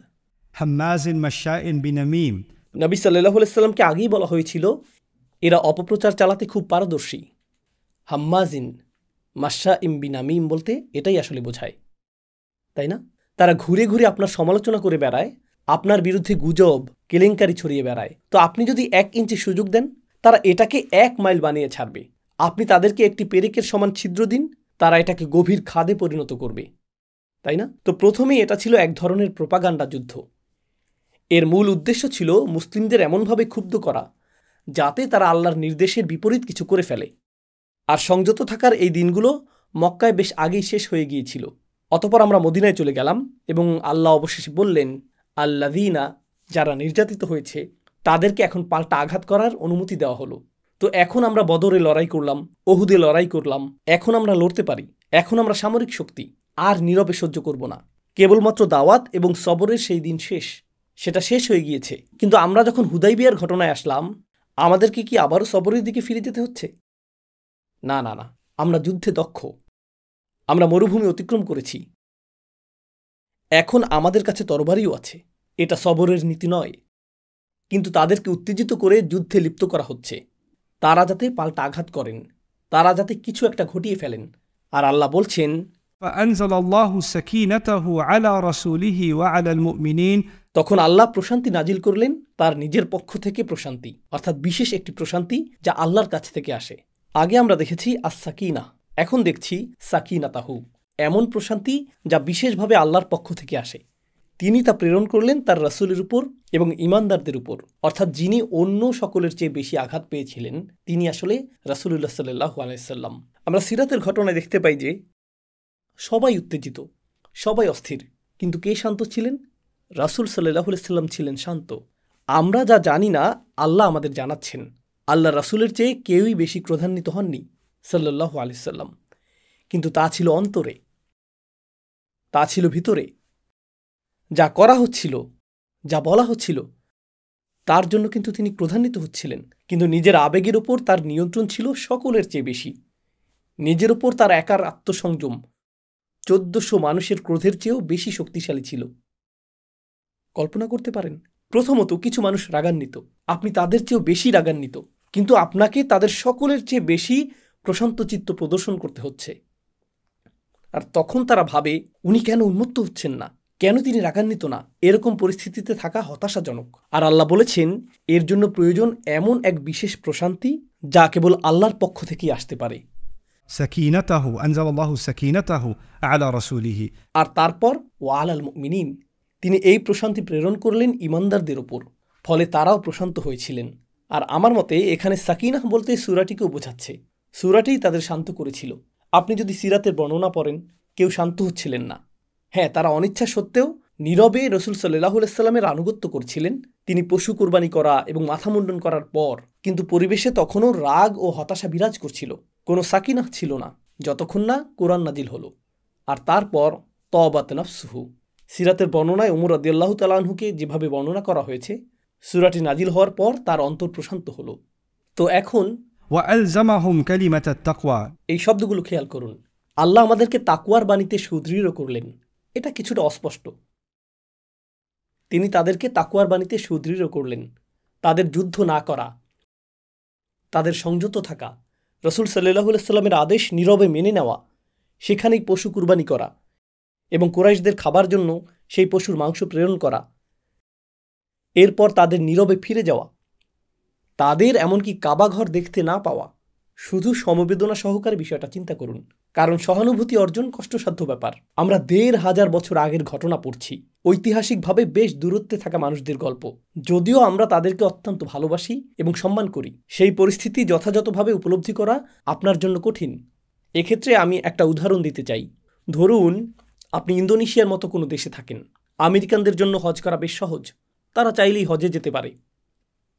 হাম্মাজিন মাশাইন বিনামিম। নবী সাল্লাল্লাহু আলাইহি সাল্লামকে আগেই বলা হয়েছিল এরা অপপ্রচার চালাতে খুব পারদর্শী। হাম্মাজিন মাশাইন বিনামিম বলতে এটাই আসলে বোঝায়, তাই না? তারা ঘুরে ঘুরে আপনার সমালোচনা করে বেড়ায়, আপনার বিরুদ্ধে গুজব কেলেঙ্কারি ছড়িয়ে বেড়ায়। তো আপনি যদি 1 ইঞ্চি সুযোগ দেন, তারা এটাকে 1 মাইল বানিয়ে ছাড়বে। আপনি তাদেরকে একটি পেরেকের সমান ছিদ্র দিন, তারা এটাকে গভীর খাদে পরিণত করবে, তাই না? তো প্রথমেই এটা ছিল এক ধরনের প্রোপাগান্ডা যুদ্ধ। এর মূল উদ্দেশ্য ছিল মুসলিমদের এমনভাবে ক্ষুব্ধ করা যাতে তারা আল্লাহর নির্দেশের বিপরীত কিছু করে ফেলে। আর সংযত থাকার এই দিনগুলো মক্কায় বেশ আগেই শেষ হয়ে গিয়েছিল। অতপর আমরা মদিনায় চলে গেলাম এবং আল্লাহ অবশেষে বললেন, আল্লাযীনা, যারা নির্যাতিত হয়েছে তাদেরকে এখন পাল্টা আঘাত করার অনুমতি দেওয়া হলো। তো এখন আমরা বদরে লড়াই করলাম, ওহুদে লড়াই করলাম, এখন আমরা লড়তে পারি, এখন আমরা সামরিক শক্তি, আর নীরবে সহ্য করব না। কেবলমাত্র দাওয়াত এবং সবরের সেই দিন শেষ, সেটা শেষ হয়ে গিয়েছে। কিন্তু আমরা যখন হুদাইবিয়ার ঘটনায় আসলাম, আমাদেরকে কি আবারও সবরের দিকে ফিরে যেতে হচ্ছে? না না না, আমরা যুদ্ধে দক্ষ, আমরা মরুভূমি অতিক্রম করেছি, এখন আমাদের কাছে তরবারিও আছে। এটা সবরের নীতি নয়, কিন্তু তাদেরকে উত্তেজিত করে যুদ্ধে লিপ্ত করা হচ্ছে, তারা যাতে পাল্টা আঘাত করেন, তারা যাতে কিছু একটা ঘটিয়ে ফেলেন। আর আল্লাহ বলছেন, فأنزل الله سكينته على رسوله وعلى المؤمنين। তখন আল্লাহ প্রশান্তি নাজিল করলেন, তার নিজের পক্ষ থেকে প্রশান্তি, অর্থাৎ বিশেষ একটি প্রশান্তি যা আল্লাহর কাছ থেকে আসে। আগে আমরা দেখেছি আস-সাকিনা, এখন দেখছি সাকিনাতাহু, এমন প্রশান্তি যা বিশেষভাবে আল্লাহর পক্ষ থেকে আসে। তিনি তা প্রেরণ করলেন তার রাসূলের উপর এবং ঈমানদারদের উপর, অর্থাৎ যিনি অন্য সকলের চেয়ে বেশি আঘাত পেয়েছিলেন তিনি আসলে রাসূলুল্লাহ সাল্লাল্লাহু আলাইহি সাল্লাম। আমরা সিরাতের ঘটনায় দেখতে পাই যে সবাই উত্তেজিত, সবাই অস্থির, কিন্তু কে শান্ত ছিলেন? রাসূল সাল্লাল্লাহু আলাইহি সাল্লাম ছিলেন শান্ত। আমরা যা জানি না আল্লাহ আমাদের জানাচ্ছেন। আল্লাহ রাসূলের চেয়ে কেউই বেশি ক্রোধান্বিত হননি সাল্লাল্লাহু আলাইহি সাল্লাম, কিন্তু তা ছিল অন্তরে, তা ছিল ভিতরে। যা করা হচ্ছিল, যা বলা হচ্ছিল, তার জন্য কিন্তু তিনি ক্রোধান্বিত হচ্ছিলেন, কিন্তু নিজের আবেগের ওপর তার নিয়ন্ত্রণ ছিল সকলের চেয়ে বেশি। নিজের ওপর তার একার আত্মসংযম 1400 মানুষের ক্রোধের চেয়েও বেশি শক্তিশালী ছিল। কল্পনা করতে পারেন? প্রথমত কিছু মানুষ রাগান্বিত, আপনি তাদের চেয়েও বেশি রাগান্বিত, কিন্তু আপনাকে তাদের সকলের চেয়ে বেশি প্রশান্ত চিত্ত প্রদর্শন করতে হচ্ছে। আর তখন তারা ভাবে, উনি কেন উন্মত্ত হচ্ছেন না, কেন তিনি রাগান্বিত না? এরকম পরিস্থিতিতে থাকা হতাশাজনক। আর আল্লাহ বলেছেন এর জন্য প্রয়োজন এমন এক বিশেষ প্রশান্তি যা কেবল আল্লাহর পক্ষ থেকেই আসতে পারে। সাকিনাতাহু, আনজালাল্লাহু সাকিনাতাহু আলা রাসূলিহি। আর তারপর ওয়া আলাল মুমিনিন, তিনি এই প্রশান্তি প্রেরণ করলেন ঈমানদারদের ওপর, ফলে তারাও প্রশান্ত হয়েছিলেন। আর আমার মতে এখানে সাকিনাহ বলতে সূরাটিকেও বোঝাচ্ছে। সূরাটিই তাদের শান্ত করেছিল। আপনি যদি সিরাতের বর্ণনা পড়েন, কেউ শান্ত হচ্ছিলেন না। হ্যাঁ, তারা অনিচ্ছা সত্ত্বেও নীরবে রাসূল সাল্লাল্লাহু আলাইহি সাল্লামের আনুগত্য করছিলেন। তিনি পশু কুরবানি করা এবং মাথা মুন্ডন করার পর, কিন্তু পরিবেশে তখনও রাগ ও হতাশা বিরাজ করছিল। কোনো সাকিনাহ ছিল না যতক্ষণ না কোরআন নাজিল হলো। আর তারপর তওবাত নাফসুহু, সিরাতের বর্ণনায় ওমর রাদিয়াল্লাহু তাআলা আনহুকে যেভাবে বর্ণনা করা হয়েছে, সূরাটি নাজিল হওয়ার পর তার অন্তর প্রশান্ত হলো। তো এখন ওয়ালজামাহুম কালিমাতাত তাকওয়া, এই শব্দগুলো খেয়াল করুন। আল্লাহ আমাদেরকে তাকওয়ার বাণীতে সুদৃঢ় করলেন। এটা কিছুটা অস্পষ্ট। তিনি তাদেরকে তাকওয়ার বাণীতে সুদৃঢ় করলেন, তাদের যুদ্ধ না করা, তাদের সংযত থাকা, রাসূল সাল্লাল্লাহু আলাইহি সাল্লামের আদেশ নীরবে মেনে নেওয়া, সেখানেই পশু কুরবানি করা এবং কুরাইশদের খাবার জন্য সেই পশুর মাংস প্রেরণ করা, এরপর তাদের নীরবে ফিরে যাওয়া, তাদের এমনকি কাবা ঘর দেখতে না পাওয়া, শুধু সমবেদনা সহকারে বিষয়টা চিন্তা করুন, কারণ সহানুভূতি অর্জন কষ্টসাধ্য ব্যাপার। আমরা ১৫০০ বছর আগের ঘটনা পড়ছি, ঐতিহাসিকভাবে বেশ দূরত্বে থাকা মানুষদের গল্প। যদিও আমরা তাদেরকে অত্যন্ত ভালোবাসি এবং সম্মান করি, সেই পরিস্থিতি যথাযথভাবে উপলব্ধি করা আপনার জন্য কঠিন। এক্ষেত্রে আমি একটা উদাহরণ দিতে চাই। ধরুন আপনি ইন্দোনেশিয়ার মতো কোনো দেশে থাকেন। আমেরিকানদের জন্য হজ করা বেশ সহজ, তারা চাইলেই হজে যেতে পারে।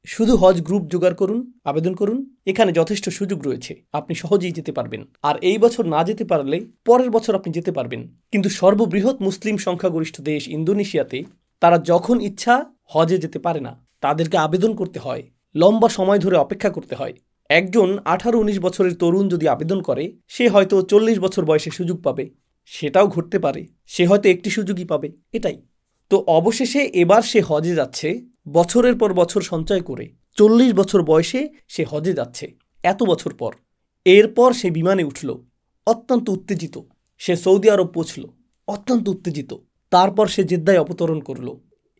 শুধু হজ গ্রুপ জোগাড় করুন, আবেদন করুন, এখানে যথেষ্ট সুযোগ রয়েছে, আপনি সহজেই যেতে পারবেন। আর এই বছর না যেতে পারলে পরের বছর আপনি যেতে পারবেন। কিন্তু সর্ববৃহৎ মুসলিম সংখ্যাগরিষ্ঠ দেশ ইন্দোনেশিয়াতে তারা যখন ইচ্ছা হজে যেতে পারে না, তাদেরকে আবেদন করতে হয়, লম্বা সময় ধরে অপেক্ষা করতে হয়। একজন 18-19 বছরের তরুণ যদি আবেদন করে, সে হয়তো 40 বছর বয়সে সুযোগ পাবে, সেটাও ঘটতে পারে, সে হয়তো একটি সুযোগই পাবে, এটাই। তো অবশেষে এবার সে হজে যাচ্ছে, বছরের পর বছর সঞ্চয় করে 40 বছর বয়সে সে হজে যাচ্ছে, এত বছর পর। এরপর সে বিমানে উঠল, অত্যন্ত উত্তেজিত। সে সৌদি আরব পৌঁছল, অত্যন্ত উত্তেজিত। তারপর সে জেদ্দায় অবতরণ করল।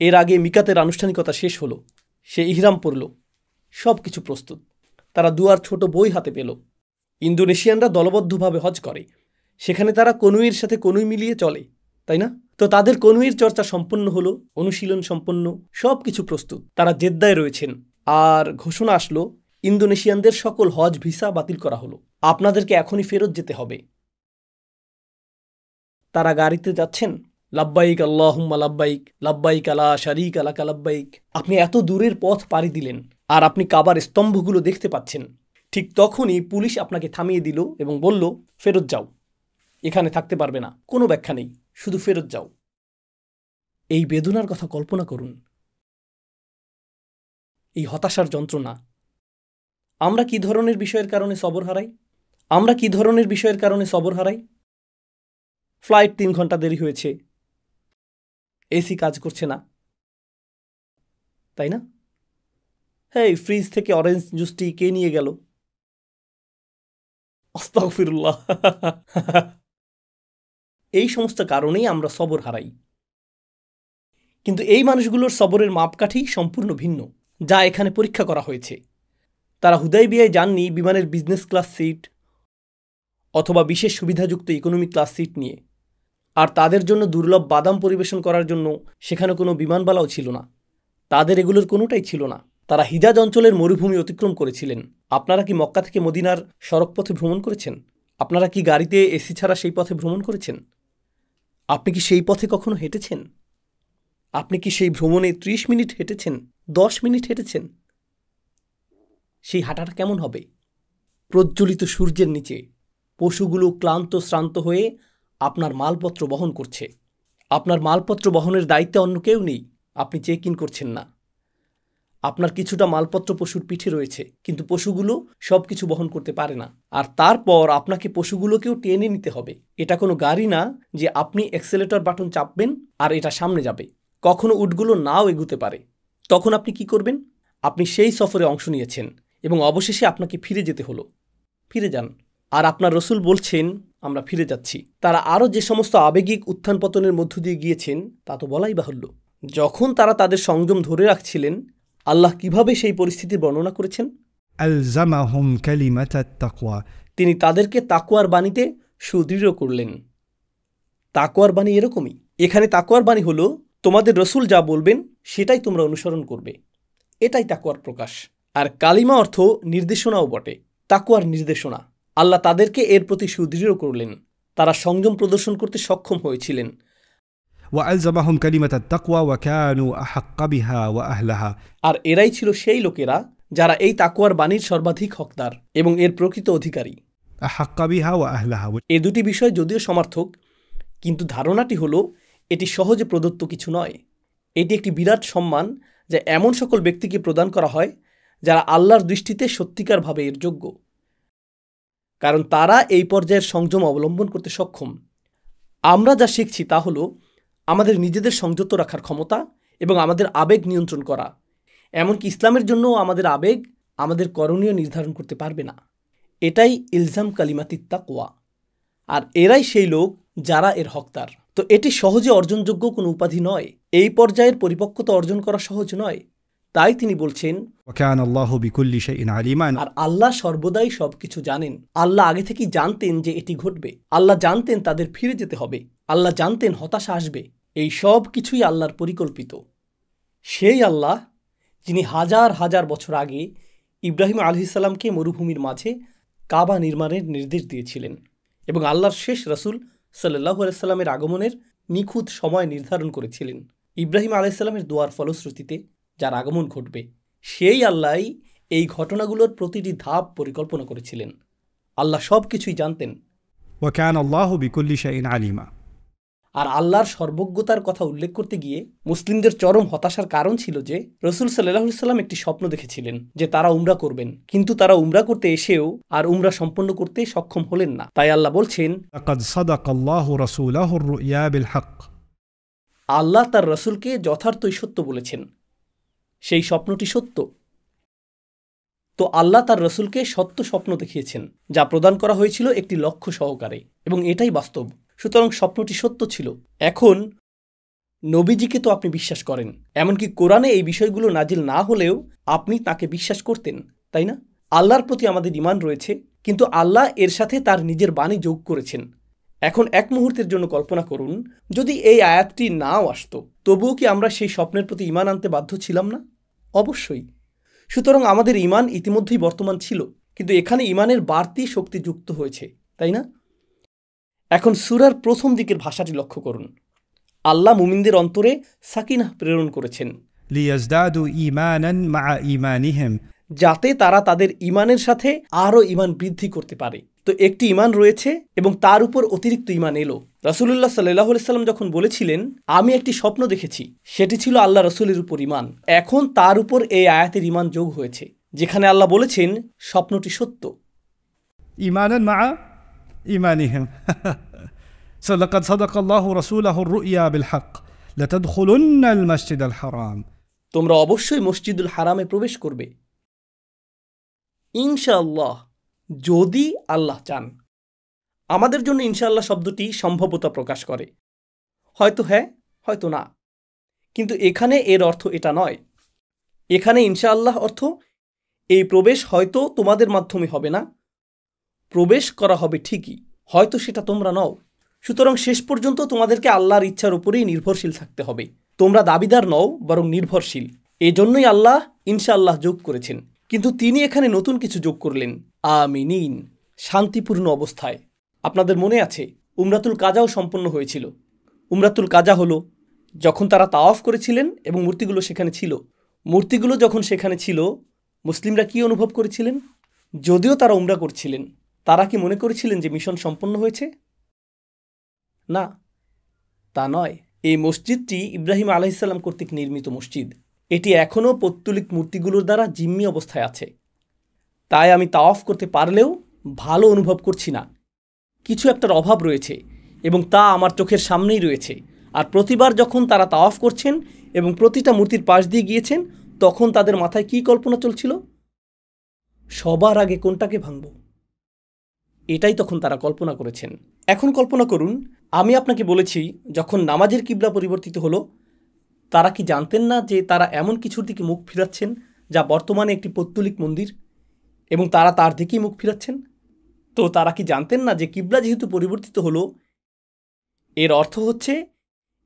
এর আগে মিকাতের আনুষ্ঠানিকতা শেষ হলো, সে ইহরাম পরল, সব কিছু প্রস্তুত। তারা দুয়ার ছোট বই হাতে পেল। ইন্দোনেশিয়ানরা দলবদ্ধভাবে হজ করে, সেখানে তারা কনুইয়ের সাথে কনুই মিলিয়ে চলে, তাই না? তো তাদের কনুইয়ের চর্চা সম্পন্ন হলো, অনুশীলন সম্পন্ন, সব কিছু প্রস্তুত। তারা জেদ্দায় রয়েছেন, আর ঘোষণা আসলো ইন্দোনেশিয়ানদের সকল হজ ভিসা বাতিল করা হলো, আপনাদেরকে এখনই ফেরত যেতে হবে। তারা গাড়িতে যাচ্ছেন, লাব্বাইক আল্লাহুম্মা লাব্বাইক, লাব্বাইক লা শারীকা লাকা লাব্বাইক। আপনি এত দূরের পথ পাড়ি দিলেন, আর আপনি কাবার স্তম্ভগুলো দেখতে পাচ্ছেন। ঠিক তখনই পুলিশ আপনাকে থামিয়ে দিল এবং বলল, ফেরত যাও, এখানে থাকতে পারবে না, কোনো ব্যাখ্যা নেই, শুধু ফেরত যাও। এই বেদনার কথা কল্পনা করুন, এই হতাশার যন্ত্রণা। আমরা কি ধরনের বিষয়ের কারণে সবর হারাই? আমরা কি ধরনের বিষয়ের কারণে সবর হারাই? ফ্লাইট 3 ঘন্টা দেরি হয়েছে, এসি কাজ করছে না, তাই না? হেই, ফ্রিজ থেকে অরেঞ্জ জুসটি কে নিয়ে গেল? আস্তাগফিরুল্লাহ। এই সমস্ত কারণেই আমরা সবর হারাই। কিন্তু এই মানুষগুলোর সবরের মাপকাঠি সম্পূর্ণ ভিন্ন, যা এখানে পরীক্ষা করা হয়েছে। তারা হুদাইবিয়ায় যাননি বিমানের বিজনেস ক্লাস সিট অথবা বিশেষ সুবিধাযুক্ত ইকোনমি ক্লাস সিট নিয়ে, আর তাদের জন্য দুর্লভ বাদাম পরিবেশন করার জন্য সেখানে কোনো বিমানবালাও ছিল না। তাদের এগুলোর কোনোটাই ছিল না। তারা হিজাজ অঞ্চলের মরুভূমি অতিক্রম করেছিলেন। আপনারা কি মক্কা থেকে মদিনার সড়কপথে ভ্রমণ করেছেন? আপনারা কি গাড়িতে এসি ছাড়া সেই পথে ভ্রমণ করেছেন? আপনি কি সেই পথে কখনো হেঁটেছেন? আপনি কি সেই ভ্রমণে 30 মিনিট হেঁটেছেন, 10 মিনিট হেঁটেছেন? সেই হাঁটাটা কেমন হবে? প্রজ্বলিত সূর্যের নিচে পশুগুলো ক্লান্ত শ্রান্ত হয়ে আপনার মালপত্র বহন করছে। আপনার মালপত্র বহনের দায়িত্বে অন্য কেউ নেই, আপনি চেক ইন করছেন না। আপনার কিছুটা মালপত্র পশুর পিঠে রয়েছে, কিন্তু পশুগুলো সব কিছু বহন করতে পারে না। আর তারপর আপনাকে পশুগুলোকেও টেনে নিতে হবে। এটা কোনো গাড়ি না যে আপনি অ্যাক্সেলেটর বাটন চাপবেন আর এটা সামনে যাবে। কখনো উটগুলো নাও এগুতে পারে। তখন আপনি কি করবেন? আপনি সেই সফরে অংশ নিয়েছেন এবং অবশেষে আপনাকে ফিরে যেতে হলো। ফিরে যান। আর আপনার রসুল বলছেন, আমরা ফিরে যাচ্ছি। তারা আরও যে সমস্ত আবেগিক উত্থান পতনের মধ্য দিয়ে গিয়েছেন তা তো বলাই বাহুল্য। যখন তারা তাদের সংযম ধরে রাখছিলেন, আল্লাহ কিভাবে সেই পরিস্থিতির বর্ণনা করেছেন? আলজামাহুম কালিমাতাত তাকওয়া, তিনি তাদেরকে তাকওয়ার বাণীতে সুদৃঢ় করলেন। তাকওয়ার বাণী এরকমই। এখানে তাকওয়ার বাণী হলো তোমাদের রসুল যা বলবেন সেটাই তোমরা অনুসরণ করবে, এটাই তাকওয়ার প্রকাশ। আর কালিমা অর্থ নির্দেশনাও বটে, তাকওয়ার নির্দেশনা। আল্লাহ তাদেরকে এর প্রতি সুদৃঢ় করলেন। তারা সংযম প্রদর্শন করতে সক্ষম হয়েছিলেন। وألزمهم كلمة التقوى وكانوا أحق بها وأهلها, আর এরাই ছিল সেই লোকেরা যারা এই তাকওয়ার বাণীর সর্বাধিক হকদার এবং এর প্রকৃত অধিকারী। أحق بها وأهلها, এ দুটি বিষয় যদিও সমার্থক, কিন্তু ধারণাটি হলো এটি সহজে প্রদত্ত কিছু নয়। এটি একটি বিরাট সম্মান যা এমন সকল ব্যক্তিকে প্রদান করা হয় যারা আল্লাহর দৃষ্টিতে সত্যিকারভাবে এর যোগ্য, কারণ তারা এই পর্যায়ের সংযম অবলম্বন করতে সক্ষম। আমরা যা শিখছি তা হলো আমাদের নিজেদের সংযত রাখার ক্ষমতা এবং আমাদের আবেগ নিয়ন্ত্রণ করা। এমনকি ইসলামের জন্য আমাদের আবেগ আমাদের করণীয় নির্ধারণ করতে পারবে না। এটাই ইলজাম কালিমাতিত তাকওয়া। আর এরাই সেই লোক যারা এর হকদার। তো এটি সহজে অর্জনযোগ্য কোনো উপাধি নয়। এই পর্যায়ের পরিপক্কতা অর্জন করা সহজ নয়। তাই তিনি বলছেন, وكان الله بكل شيء عليما। আর আল্লাহ সর্বদাই সবকিছু জানেন। আল্লাহ আগে থেকেই জানতেন যে এটি ঘটবে। আল্লাহ জানতেন তাদের ফিরে যেতে হবে। আল্লাহ জানতেন হতাশা আসবে। এই সব কিছুই আল্লাহর পরিকল্পিত। সেই আল্লাহ যিনি হাজার হাজার বছর আগে ইব্রাহিম আলাইহিসসালামকে মরুভূমির মাঝে কাবা নির্মাণের নির্দেশ দিয়েছিলেন এবং আল্লাহর শেষ রাসূল সাল্লাল্লাহু আলাইহি সাল্লামের আগমনের নিখুঁত সময় নির্ধারণ করেছিলেন ইব্রাহিম আলাইহিসসালামের দোয়ার ফলশ্রুতিতে যার আগমন ঘটবে, সেই আল্লাহই এই ঘটনাগুলোর প্রতিটি ধাপ পরিকল্পনা করেছিলেন। আল্লাহ সব কিছুই জানতেন। وكان الله بكل شيء عليما। আর আল্লাহর সর্বজ্ঞতার কথা উল্লেখ করতে গিয়ে মুসলিমদের চরম হতাশার কারণ ছিল যে রাসূল সাল্লাল্লাহু আলাইহি সাল্লাম একটি স্বপ্ন দেখেছিলেন যে তারা উমরা করবেন, কিন্তু তারা উমরা করতে এসেও আর উমরা সম্পন্ন করতে সক্ষম হলেন না। তাই আল্লাহ বলছেন, لقد صدق الله رسوله الرؤيا بالحق। আল্লাহ তার রাসূলকে যথার্থই সত্য বলেছেন। সেই স্বপ্নটি সত্য। তো আল্লাহ তার রাসূলকে সত্য স্বপ্ন দেখিয়েছেন যা প্রদান করা হয়েছিল একটি লক্ষ্য সহকারে, এবং এটাই বাস্তব। সুতরাং স্বপ্নটি সত্য ছিল। এখন নবীজিকে তো আপনি বিশ্বাস করেন, এমনকি কোরআনে এই বিষয়গুলো নাজিল না হলেও আপনি তাকে বিশ্বাস করতেন, তাই না? আল্লাহর প্রতি আমাদের ঈমান রয়েছে, কিন্তু আল্লাহ এর সাথে তার নিজের বাণী যোগ করেছেন। এখন এক মুহূর্তের জন্য কল্পনা করুন, যদি এই আয়াতটি নাও আসতো, তবুও কি আমরা সেই স্বপ্নের প্রতি ঈমান আনতে বাধ্য ছিলাম না? অবশ্যই। সুতরাং আমাদের ঈমান ইতিমধ্যেই বর্তমান ছিল, কিন্তু এখানে ঈমানের বাড়তি শক্তি যুক্ত হয়েছে, তাই না? এখন সূরার প্রথম দিকের ভাষাটি লক্ষ্য করুন। আল্লাহ মুমিনদের অন্তরে সাকিনাহ প্রেরণ করেছেন লিয়াজদাদু ঈমানান মা ঈমানিহিম, যাতে তারা তাদের ঈমানের সাথে আরও ঈমান বৃদ্ধি করতে পারে। তো একটি ঈমান রয়েছে এবং তার উপর অতিরিক্ত ঈমান এলো। রাসূলুল্লাহ সাল্লাল্লাহু আলাইহি সাল্লাম যখন বলেছিলেন, আমি একটি স্বপ্ন দেখেছি, সেটি ছিল আল্লাহ রাসূলের উপর ঈমান। এখন তার উপর এই আয়াতের ঈমান যোগ হয়েছে, যেখানে আল্লাহ বলেছেন স্বপ্নটি সত্য। ঈমানান মা ঈমানিহিম। لقد صدق الله رسوله الرؤيا بالحق لتدخلن المسجد الحرام। তোমরা অবশ্যই মসজিদুল হারামে প্রবেশ করবে, ইনশাআল্লাহ, যদি আল্লাহ চান। আমাদের জন্য ইনশাআল্লাহ শব্দটি সম্ভাব্যতা প্রকাশ করে, হয়তো হ্যাঁ, হয়তো না। কিন্তু এখানে এর অর্থ এটা নয়। এখানে ইনশাআল্লাহ অর্থ এই প্রবেশ হয়তো তোমাদের মাধ্যমে হবে না, প্রবেশ করা হবে ঠিকই, হয়তো সেটা তোমরা নও। সুতরাং শেষ পর্যন্ত তোমাদেরকে আল্লাহর ইচ্ছার উপরেই নির্ভরশীল থাকতে হবে। তোমরা দাবিদার নও, বরং নির্ভরশীল। এজন্যই আল্লাহ ইনশাআল্লাহ যোগ করেছেন, কিন্তু তিনি এখানে নতুন কিছু যোগ করলেন, আমিনিন, শান্তিপূর্ণ অবস্থায়। আপনাদের মনে আছে উমরাতুল কাজাও সম্পন্ন হয়েছিল। উমরাতুল কাজা হলো যখন তারা তাওয়াফ করেছিলেন এবং মূর্তিগুলো সেখানে ছিল। মূর্তিগুলো যখন সেখানে ছিল, মুসলিমরা কি অনুভব করেছিলেন? যদিও তারা উমরা করছিলেন, তারা কি মনে করেছিলেন যে মিশন সম্পন্ন হয়েছে? না, তা নয়। এই মসজিদটি ইব্রাহিম আলাইহিসসালাম কর্তৃক নির্মিত মসজিদ। এটি এখনও পৌত্তলিক মূর্তিগুলোর দ্বারা জিম্মি অবস্থায় আছে। তাই আমি তাওয়াফ করতে পারলেও ভালো অনুভব করছি না। কিছু একটার অভাব রয়েছে এবং তা আমার চোখের সামনেই রয়েছে। আর প্রতিবার যখন তারা তাওয়াফ করছেন এবং প্রতিটা মূর্তির পাশ দিয়ে গিয়েছেন, তখন তাদের মাথায় কি কল্পনা চলছিল? সবার আগে কোনটাকে ভাঙব, এটাই তখন তারা কল্পনা করেছেন। এখন কল্পনা করুন, আমি আপনাকে বলেছি যখন নামাজের কিবলা পরিবর্তিত হলো, তারা কি জানতেন না যে তারা এমন কিছুর দিকে মুখ ফিরাচ্ছেন যা বর্তমানে একটি পৌত্তলিক মন্দির, এবং তারা তার দিকেই মুখ ফিরাচ্ছেন? তো তারা কি জানতেন না যে কিবলা যেহেতু পরিবর্তিত হলো, এর অর্থ হচ্ছে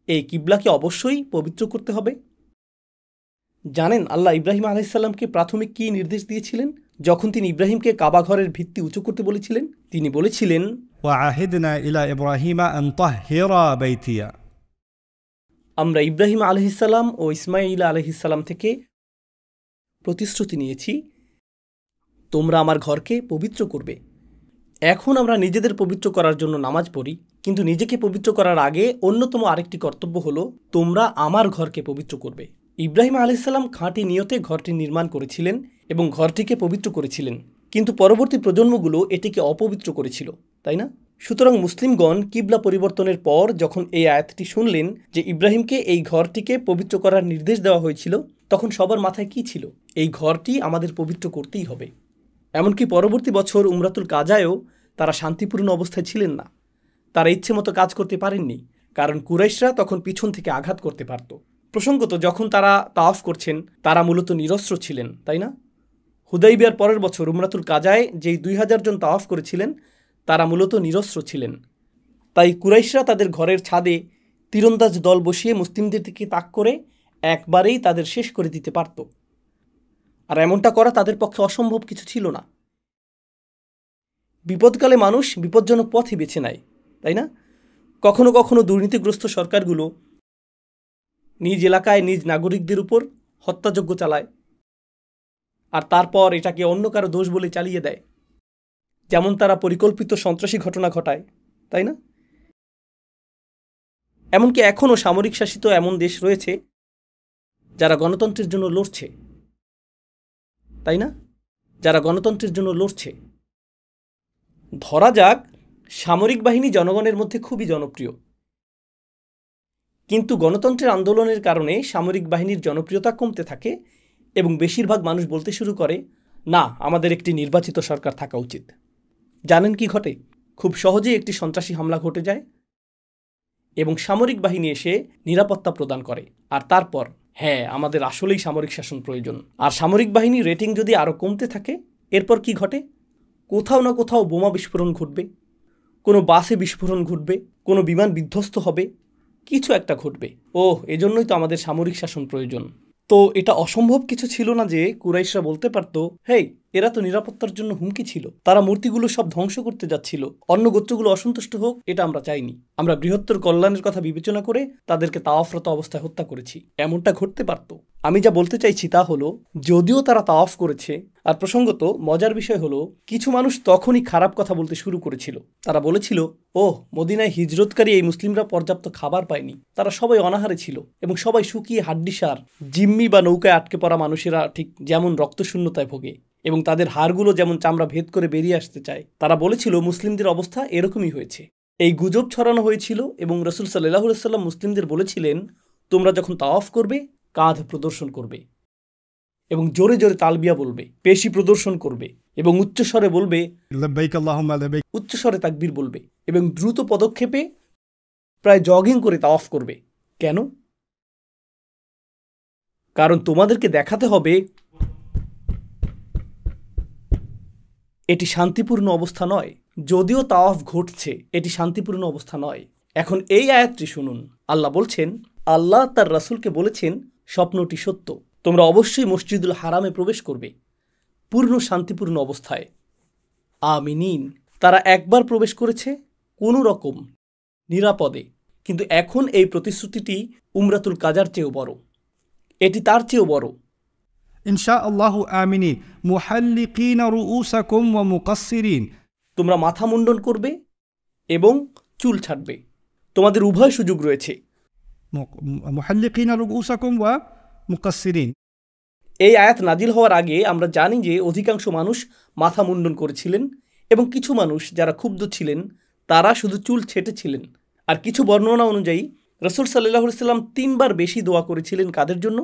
এই কিবলাকে অবশ্যই পবিত্র করতে হবে? জানেন আল্লাহ ইব্রাহিম আলাইহিসসালামকে প্রাথমিক কী নির্দেশ দিয়েছিলেন? যখন তিনি ইব্রাহিমকে কাবা ঘরের ভিত্তি উঁচু করতে বলেছিলেন, তিনি বলেছিলেন, وعهدنا إلى إبراهيم أن طهر بيتي। আমরা ইব্রাহিম আলাইহিসসালাম ও ইসমাঈল আলাইহিসসালাম থেকে প্রতিশ্রুতি নিয়েছি, তোমরা আমার ঘরকে পবিত্র করবে। এখন আমরা নিজেদের পবিত্র করার জন্য নামাজ পড়ি, কিন্তু নিজেকে পবিত্র করার আগে অন্যতম আরেকটি কর্তব্য হলো, তোমরা আমার ঘরকে পবিত্র করবে। ইব্রাহিম আলাইহিসসালাম খাঁটি নিয়তে ঘরটি নির্মাণ করেছিলেন এবং ঘরটিকে পবিত্র করেছিলেন, কিন্তু পরবর্তী প্রজন্মগুলো এটিকে অপবিত্র করেছিল, তাই না? সুতরাং মুসলিমগণ কিবলা পরিবর্তনের পর যখন এই আয়াতটি শুনলেন যে ইব্রাহিমকে এই ঘরটিকে পবিত্র করার নির্দেশ দেওয়া হয়েছিল, তখন সবার মাথায় কি ছিল? এই ঘরটি আমাদের পবিত্র করতেই হবে। এমনকি পরবর্তী বছর উমরাতুল কাজায়ও তারা শান্তিপূর্ণ অবস্থায় ছিলেন না। তারা ইচ্ছে মতো কাজ করতে পারেননি, কারণ কুরাইশরা তখন পিছন থেকে আঘাত করতে পারত। প্রসঙ্গত যখন তারা তাওয়াফ করছেন তারা মূলত নিরস্ত্র ছিলেন, তাই না? হুদাইবিয়ার পরের বছর উমরাতুল কাজায় যেই 2000 জন তাওয়াফ করেছিলেন তারা মূলত নিরস্ত্র ছিলেন। তাই কুরাইশরা তাদের ঘরের ছাদে তীরন্দাজ দল বসিয়ে মুসলিমদের দিকে তাক করে একবারেই তাদের শেষ করে দিতে পারত। আর এমনটা করা তাদের পক্ষে অসম্ভব কিছু ছিল না। বিপদকালে মানুষ বিপজ্জনক পথই বেছে নেয়, তাই না? কখনো কখনো দুর্নীতিগ্রস্ত সরকারগুলো নিজ এলাকায় নিজ নাগরিকদের উপর হত্যাযজ্ঞ চালায় আর তারপর এটাকে অন্য কারো দোষ বলে চালিয়ে দেয়, যেমন তারা পরিকল্পিত সন্ত্রাসী ঘটনা ঘটায়, তাই না? এমনকি এখনও সামরিক শাসিত এমন দেশ রয়েছে যারা গণতন্ত্রের জন্য লড়ছে, তাই না? যারা গণতন্ত্রের জন্য লড়ছে। ধরা যাক সামরিক বাহিনী জনগণের মধ্যে খুবই জনপ্রিয়, কিন্তু গণতন্ত্রের আন্দোলনের কারণে সামরিক বাহিনীর জনপ্রিয়তা কমতে থাকে এবং বেশিরভাগ মানুষ বলতে শুরু করে, না, আমাদের একটি নির্বাচিত সরকার থাকা উচিত। জানেন কি ঘটে? খুব সহজেই একটি সন্ত্রাসী হামলা ঘটে যায় এবং সামরিক বাহিনী এসে নিরাপত্তা প্রদান করে। আর তারপর, হ্যাঁ, আমাদের আসলেই সামরিক শাসন প্রয়োজন। আর সামরিক বাহিনীর রেটিং যদি আরও কমতে থাকে, এরপর কি ঘটে? কোথাও না কোথাও বোমা বিস্ফোরণ ঘটবে, কোনো বাসে বিস্ফোরণ ঘটবে, কোনো বিমান বিধ্বস্ত হবে, কিছু একটা ঘটবে। এজন্যই তো আমাদের সামরিক শাসন প্রয়োজন। তো এটা অসম্ভব কিছু ছিল না যে কুরাইশরা বলতে পারত, হেই, এরা তো নিরাপত্তার জন্য হুমকি ছিল, তারা মূর্তিগুলো সব ধ্বংস করতে যাচ্ছিল, অন্য গোত্রগুলো অসন্তুষ্ট হোক, এটা আমরা চাইনি, আমরা বৃহত্তর কল্যাণের কথা বিবেচনা করে তাদেরকে তাওয়াফরত অবস্থায় হত্যা করেছি। এমনটা ঘটতে পারত। আমি যা বলতে চাইছি তা হলো, যদিও তারা তাওয়াফ করেছে, আর প্রসঙ্গত মজার বিষয় হলো কিছু মানুষ তখনই খারাপ কথা বলতে শুরু করেছিল। তারা বলেছিল, মদিনায় হিজরতকারী এই মুসলিমরা পর্যাপ্ত খাবার পায়নি, তারা সবাই অনাহারে ছিল এবং সবাই শুকিয়ে হাড্ডিসার, জিম্মি বা নৌকায় আটকে পড়া মানুষেরা ঠিক যেমন রক্তশূন্যতায় ভোগে এবং তাদের হাড়গুলো যেমন চামড়া ভেদ করে বেরিয়ে আসতে চায়। তারা বলেছিল মুসলিমদের অবস্থা এরকমই হয়েছে। এই গুজব ছড়ানো হয়েছিল এবং রাসূল সাল্লাল্লাহু আলাইহি ওয়াসাল্লাম মুসলিমদের বলেছিলেন, তোমরা যখন তাওয়াফ করবে কাঁধ প্রদর্শন করবে এবং জোরে জোরে তালবিয়া বলবে, পেশি প্রদর্শন করবে এবং উচ্চস্বরে বলবে লাব্বাইক আল্লাহুম্মা লাব্বাইক, উচ্চস্বরে তাকবীর বলবে এবং দ্রুত পদক্ষেপে প্রায় জগিং করে তাওয়াফ করবে। কেন? কারণ তোমাদেরকে দেখাতে হবে এটি শান্তিপূর্ণ অবস্থা নয়। যদিও তাওয়াফ ঘটছে, এটি শান্তিপূর্ণ অবস্থা নয়। এখন এই আয়াতটি শুনুন। আল্লাহ বলছেন, আল্লাহ তার রাসূলকে বলেছেন, স্বপ্নটি সত্য, তোমরা অবশ্যই মসজিদুল হারামে প্রবেশ করবে পূর্ণ শান্তিপূর্ণ অবস্থায়। আমিনিন। তারা একবার প্রবেশ করেছে কোনো রকম নিরাপদে, কিন্তু এখন এই প্রতিশ্রুতিটি উমরাতুল কাজার চেয়েও বড়, এটি তার চেয়েও বড়। ইনশাআল্লাহু আমিনিন মুহাল্লিকিনা রুউসাকুম ওয়া মুকাসসিরিন, তোমরা মাথা মুন্ডন করবে এবং চুল ছাড়বে, তোমাদের উভয় সুযোগ রয়েছে। মুহাল্লিকিনা রুউসাকুম ওয়া মুকাসসিরিন। এই আয়াত নাজিল হওয়ার আগে আমরা জানি যে অধিকাংশ মানুষ মাথা মুন্ডন করেছিলেন এবং কিছু মানুষ যারা ক্ষুব্ধ ছিলেন তারা শুধু চুল ছেঁটেছিলেন। আর কিছু বর্ণনা অনুযায়ী রাসূল সাল্লাল্লাহু আলাইহি ওয়াসাল্লাম 3 বার বেশি দোয়া করেছিলেন কাদের জন্য?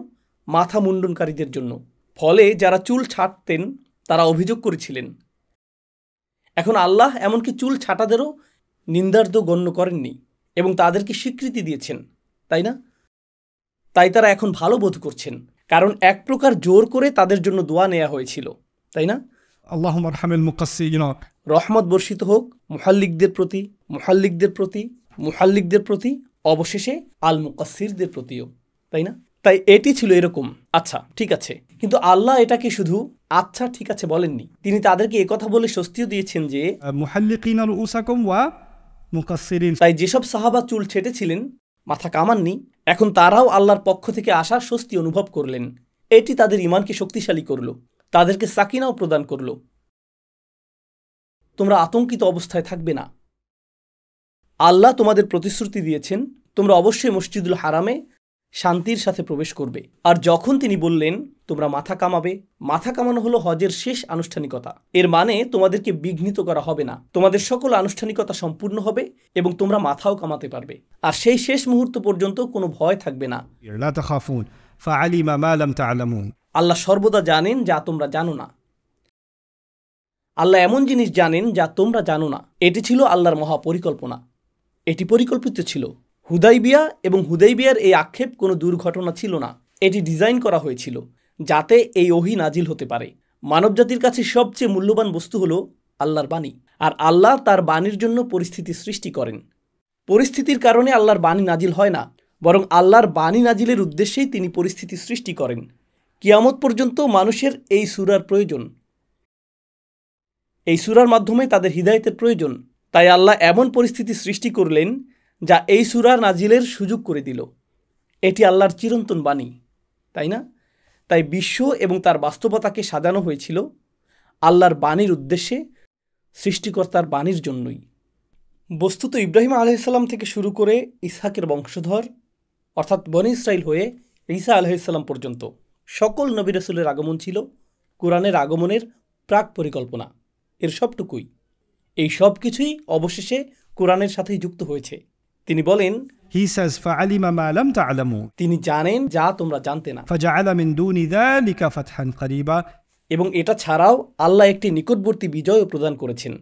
মাথা মুন্ডনকারীদের জন্য। ফলে যারা চুল ছাঁটতেন তারা অভিযোগ করেছিলেন। এখন আল্লাহ এমনকি চুল ছাঁটাদেরও নিন্দার্থ গণ্য করেননি এবং তাদেরকে স্বীকৃতি দিয়েছেন, তাই না? তাই তারা এখন ভালো বোধ করছেন, কারণ এক প্রকার জোর করে তাদের জন্য দোয়া নেওয়া হয়েছিল, তাই না? আল্লাহুম্মা আরহামিল মুকাসসিরিন, রহমত বর্ষিত হোক মুহাল্লিকদের প্রতি, মুহাল্লিকদের প্রতি, মুহাল্লিকদের প্রতি, অবশেষে আল মুকাসসিরদের প্রতিও, তাই না? তাই এটি ছিল এরকম। আচ্ছা, ঠিক আছে, কিন্তু আল্লাহ এটাকে শুধু আচ্ছা ঠিক আছে বলেননি। তিনি তাদেরকে একথা বলে স্বস্তিও দিয়েছেন যে মুহাল্লিকিনা রুউসাকুম ওয়া মুকাসসিরিন। তাই যেসব সাহাবা চুল ছেঁটেছিলেন, মাথা কামাননি, এখন তারাও আল্লাহর পক্ষ থেকে আসা স্বস্তি অনুভব করলেন। এটি তাদের ঈমানকে শক্তিশালী করল, তাদেরকে সাকিনাও প্রদান করল। তোমরা আতঙ্কিত অবস্থায় থাকবে না। আল্লাহ তোমাদের প্রতিশ্রুতি দিয়েছেন তোমরা অবশ্যই মসজিদুল হারামে শান্তির সাথে প্রবেশ করবে। আর যখন তিনি বললেন তোমরা মাথা কামাবে, মাথা কামানো হলো হজের শেষ আনুষ্ঠানিকতা। এর মানে তোমাদেরকে বিঘ্নিত করা হবে না, তোমাদের সকল আনুষ্ঠানিকতা সম্পূর্ণ হবে এবং তোমরা মাথাও কামাতে পারবে। আর সেই শেষ মুহূর্ত পর্যন্ত কোনো ভয় থাকবে না। লা তাখাফুন ফাআলিমা মা লাম তা'লামুন। আল্লাহ সর্বদা জানেন যা তোমরা জানো না। আল্লাহ এমন জিনিস জানেন যা তোমরা জানো না। এটি ছিল আল্লাহর মহা পরিকল্পনা, এটি পরিকল্পিত ছিল। হুদাইবিয়া এবং হুদাইবিয়ার এই আক্ষেপ কোনো দুর্ঘটনা ছিল না। এটি ডিজাইন করা হয়েছিল যাতে এই ওহী নাজিল হতে পারে। মানবজাতির কাছে সবচেয়ে মূল্যবান বস্তু হলো আল্লাহর বাণী, আর আল্লাহ তার বাণীর জন্য পরিস্থিতি সৃষ্টি করেন। পরিস্থিতির কারণে আল্লাহর বাণী নাজিল হয় না, বরং আল্লাহর বাণী নাজিলের উদ্দেশ্যেই তিনি পরিস্থিতি সৃষ্টি করেন। কিয়ামত পর্যন্ত মানুষের এই সূরার প্রয়োজন, এই সূরার মাধ্যমে তাদের হিদায়াতের প্রয়োজন। তাই আল্লাহ এমন পরিস্থিতি সৃষ্টি করলেন যা এই সূরা নাজিলের সুযোগ করে দিল। এটি আল্লাহর চিরন্তন বাণী, তাই না? তাই বিশ্ব এবং তার বাস্তবতাকে সাজানো হয়েছিল আল্লাহর বাণীর উদ্দেশ্যে, সৃষ্টিকর্তার বাণীর জন্যই। বস্তুত ইব্রাহিম আলাইহিসসালাম থেকে শুরু করে ইসহাকের বংশধর অর্থাৎ বনী ইসরাইল হয়ে ঈসা আলাইহিসসালাম পর্যন্ত সকল নবী রাসূলের আগমন ছিল কোরআনের আগমনের প্রাক পরিকল্পনা। এর সবটুকুই, এই সব কিছুই অবশেষে কোরআনের সাথেই যুক্ত হয়েছে। তিনি বলেন, He says, فَعَلِمَ مَا لَمْ تَعْلَمُوا তিনি জানেন যা তোমরা জানতে না, فَجَعَلَ مِن دُونِ ذَلِكَ فَتْحًا قَرِيبًا। এবং এটা ছাড়াও আল্লাহ একটি নিকটবর্তী বিজয়ও প্রদান করেছেন।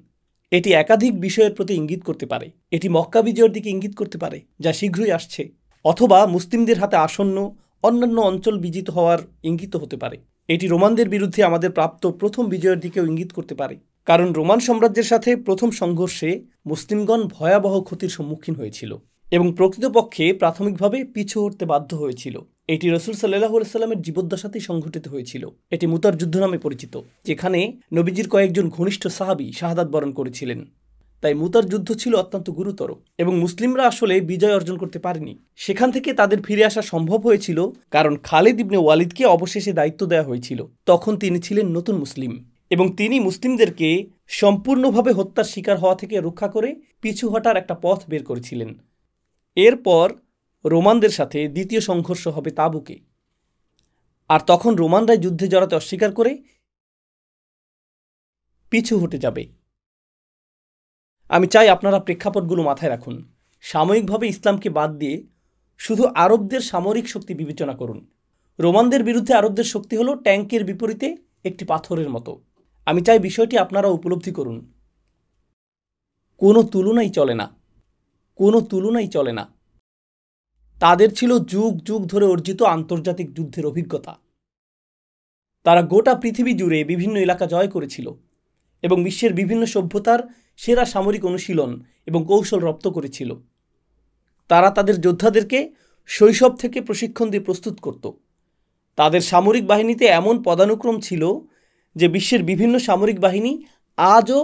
এটি একাধিক বিষয়ের প্রতি ইঙ্গিত করতে পারে। এটি মক্কা বিজয়ের দিকে ইঙ্গিত করতে পারে যা শীঘ্রই আসছে, অথবা মুসলিমদের হাতে আসন্ন অন্যান্য অঞ্চল বিজিত হওয়ার ইঙ্গিত হতে পারে। এটি রোমানদের বিরুদ্ধে আমাদের প্রাপ্ত প্রথম বিজয়ের দিকেও ইঙ্গিত করতে পারে, কারণ রোমান সাম্রাজ্যের সাথে প্রথম সংঘর্ষে মুসলিমগণ ভয়াবহ ক্ষতির সম্মুখীন হয়েছিল এবং প্রকৃতপক্ষে প্রাথমিকভাবে পিছু হটতে বাধ্য হয়েছিল। এটি রাসূল সাল্লাল্লাহু আলাইহি সাল্লামের জীবদ্দশাতেই সংঘটিত হয়েছিল। এটি মুতার যুদ্ধ নামে পরিচিত, যেখানে নবীজির কয়েকজন ঘনিষ্ঠ সাহাবী শাহাদাত বরণ করেছিলেন। তাই মুতার যুদ্ধ ছিল অত্যন্ত গুরুতর এবং মুসলিমরা আসলে বিজয় অর্জন করতে পারেনি। সেখান থেকে তাদের ফিরে আসা সম্ভব হয়েছিল কারণ খালিদ ইবনে ওয়ালিদকে অবশেষে দায়িত্ব দেওয়া হয়েছিল। তখন তিনি ছিলেন নতুন মুসলিম এবং তিনি মুসলিমদেরকে সম্পূর্ণভাবে হত্যার শিকার হওয়া থেকে রক্ষা করে পিছু হটার একটা পথ বের করেছিলেন। এরপর রোমানদের সাথে দ্বিতীয় সংঘর্ষ হবে তাবুকে, আর তখন রোমানরাই যুদ্ধে জড়াতে অস্বীকার করে পিছু হটে যাবে। আমি চাই আপনারা প্রেক্ষাপটগুলো মাথায় রাখুন। সাময়িকভাবে ইসলামকে বাদ দিয়ে শুধু আরবদের সামরিক শক্তি বিবেচনা করুন। রোমানদের বিরুদ্ধে আরবদের শক্তি হলো ট্যাঙ্কের বিপরীতে একটি পাথরের মতো। আমি চাই বিষয়টি আপনারা উপলব্ধি করুন। কোনো তুলনাই চলে না, কোনো তুলনাই চলে না। তাদের ছিল যুগ যুগ ধরে অর্জিত আন্তর্জাতিক যুদ্ধের অভিজ্ঞতা। তারা গোটা পৃথিবী জুড়ে বিভিন্ন এলাকা জয় করেছিল এবং বিশ্বের বিভিন্ন সভ্যতার সেরা সামরিক অনুশীলন এবং কৌশল রপ্ত করেছিল। তারা তাদের যোদ্ধাদেরকে শৈশব থেকে প্রশিক্ষণ দিয়ে প্রস্তুত করত। তাদের সামরিক বাহিনীতে এমন পদানুক্রম ছিল যে বিশ্বের বিভিন্ন সামরিক বাহিনী আজও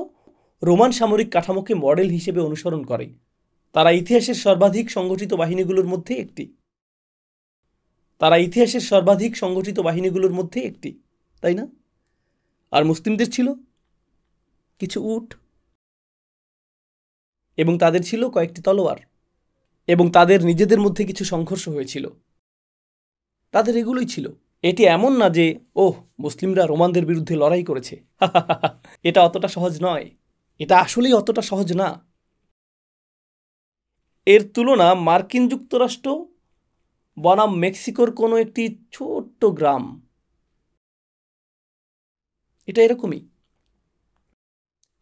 রোমান সামরিক কাঠামোকে মডেল হিসেবে অনুসরণ করে। তারা ইতিহাসের সর্বাধিক সংগঠিত বাহিনীগুলোর মধ্যে একটি, তাই না? আর মুসলিমদের ছিল কিছু উট এবং তাদের ছিল কয়েকটি তলোয়ার এবং তাদের নিজেদের মধ্যে কিছু সংঘর্ষ হয়েছিল। তাদের এগুলোই ছিল। এটি এমন না যে মুসলিমরা রোমানদের বিরুদ্ধে লড়াই করেছে। এটা অতটা সহজ নয়। এটা আসলেই অতটা সহজ না। এর তুলনা মার্কিন যুক্তরাষ্ট্র বনাম মেক্সিকোর কোনো একটি ছোট্ট গ্রাম। এটা এরকমই।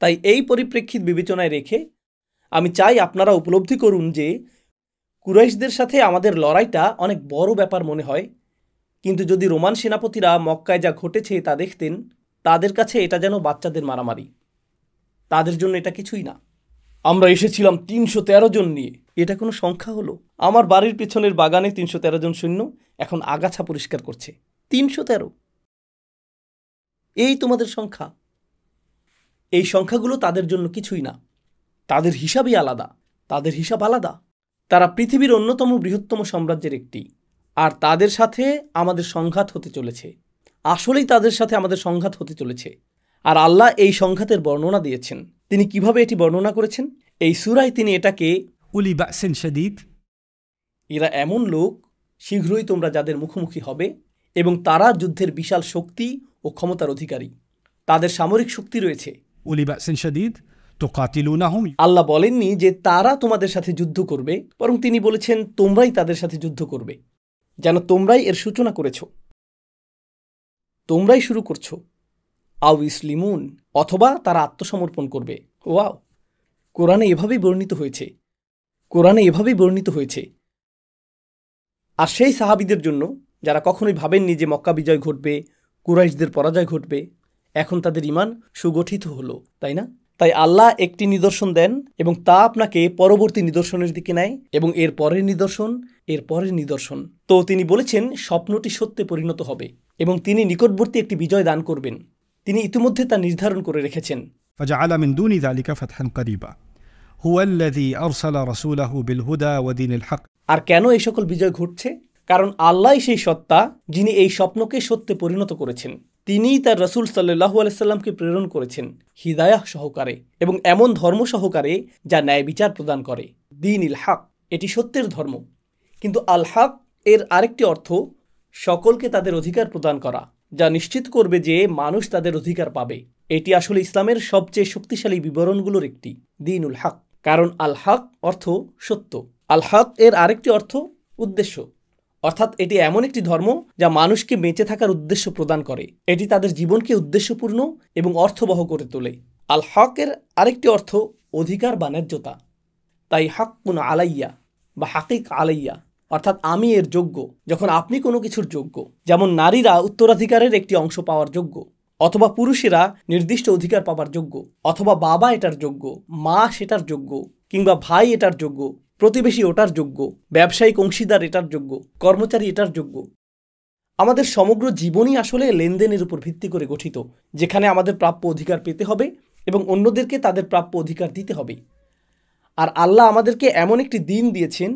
তাই এই পরিপ্রেক্ষিত বিবেচনায় রেখে আমি চাই আপনারা উপলব্ধি করুন যে কুরাইশদের সাথে আমাদের লড়াইটা অনেক বড় ব্যাপার মনে হয়, কিন্তু যদি রোমান সেনাপতিরা মক্কায় যা ঘটেছে তা দেখতেন, তাদের কাছে এটা যেন বাচ্চাদের মারামারি। তাদের জন্য এটা কিছুই না। আমরা এসেছিলাম 313 জন নিয়ে। এটা কোনো সংখ্যা হলো? আমার বাড়ির পেছনের বাগানে 313 জন সৈন্য এখন আগাছা পরিষ্কার করছে। 313, এই তোমাদের সংখ্যা? এই সংখ্যাগুলো তাদের জন্য কিছুই না। তাদের হিসাবই আলাদা। তাদের হিসাব আলাদা। তারা পৃথিবীর অন্যতম বৃহত্তম সাম্রাজ্যের একটি, আর তাদের সাথে আমাদের সংঘাত হতে চলেছে। আসলেই তাদের সাথে আমাদের সংঘাত হতে চলেছে। আর আল্লাহ এই সংঘাতের বর্ণনা দিয়েছেন। তিনি কিভাবে এটি বর্ণনা করেছেন? এই সূরায় তিনি এটাকে উলি বাসিন শাদীদ, এরা এমন লোক শীঘ্রই তোমরা যাদের মুখোমুখি হবে এবং তারা যুদ্ধের বিশাল শক্তি ও ক্ষমতার অধিকারী। তাদের সামরিক শক্তি রয়েছে। উলি বাসিন শাদীদ তুকাতিলুনাহুম। আল্লাহ বলেননি যে তারা তোমাদের সাথে যুদ্ধ করবে, বরং তিনি বলেছেন তোমরাই তাদের সাথে যুদ্ধ করবে, যেন তোমরাই এর সূচনা করেছ, তোমরাই শুরু করছো। আও ইসলিমুন, অথবা তারা আত্মসমর্পণ করবে। ওয়াও, কোরআনে এভাবেই বর্ণিত হয়েছে। কোরআনে এভাবেই বর্ণিত হয়েছে। আর সেই সাহাবীদের জন্য যারা কখনোই ভাবেননি যে মক্কা বিজয় ঘটবে, কুরাইশদের পরাজয় ঘটবে, এখন তাদের ঈমান সুগঠিত হলো, তাই না? তাই আল্লাহ একটি নিদর্শন দেন এবং তা আপনাকে পরবর্তী নিদর্শনের দিকে নেয় এবং এর পরের নিদর্শন, এর পরের নিদর্শন। তো তিনি বলেছেন স্বপ্নটি সত্যে পরিণত হবে এবং তিনি নিকটবর্তী একটি বিজয় দান করবেন। তিনি ইতিমধ্যে তা নির্ধারণ করে রেখেছেন। فجعل من دون ذلك فتحا قريبا هو الذي أرسل رسوله بالهدى ودين الحق। আর কেন এই সকল বিজয় ঘটছে? কারণ আল্লাহই সেই সত্তা যিনি এই স্বপ্নকে সত্যে পরিণত করেছেন। তিনিই তার রাসূল সাল্লাল্লাহু আলাইহি সাল্লামকে প্রেরণ করেছেন হিদায়াহ সহকারে এবং এমন ধর্ম সহকারে যা ন্যায় বিচার প্রদান করে। দীনুল হক, এটি সত্যের ধর্ম। কিন্তু আল হক এর আরেকটি অর্থ সকলকে তাদের অধিকার প্রদান করা, যা নিশ্চিত করবে যে মানুষ তাদের অধিকার পাবে। এটি আসলে ইসলামের সবচেয়ে শক্তিশালী বিবরণগুলোর একটি, দীনুল হক। কারণ আল হক অর্থ সত্য। আল হক এর আরেকটি অর্থ উদ্দেশ্য, অর্থাৎ এটি এমন একটি ধর্ম যা মানুষকে বেঁচে থাকার উদ্দেশ্য প্রদান করে। এটি তাদের জীবনকে উদ্দেশ্যপূর্ণ এবং অর্থবহ করে তোলে। আল হকের আরেকটি অর্থ অধিকার বা ন্যায্যতা। তাই হাক্কুন আলাইয়া বা হাকিক আলাইয়া, অর্থাৎ আমি এর যোগ্য। যখন আপনি কোনো কিছুর যোগ্য, যেমন নারীরা উত্তরাধিকারের একটি অংশ পাওয়ার যোগ্য, অথবা পুরুষেরা নির্দিষ্ট অধিকার পাওয়ার যোগ্য, অথবা বাবা এটার যোগ্য, মা সেটার যোগ্য, কিংবা ভাই এটার যোগ্য, প্রতিবেশী ওটার যোগ্য, ব্যবসায়িক অংশীদার এটার যোগ্য, কর্মচারী এটার যোগ্য। আমাদের সমগ্র জীবনই আসলে লেনদেনের উপর ভিত্তি করে গঠিত, যেখানে আমাদের প্রাপ্য অধিকার পেতে হবে এবং অন্যদেরকে তাদের প্রাপ্য অধিকার দিতে হবে। আর আল্লাহ আমাদেরকে এমন একটি দিন দিয়েছেন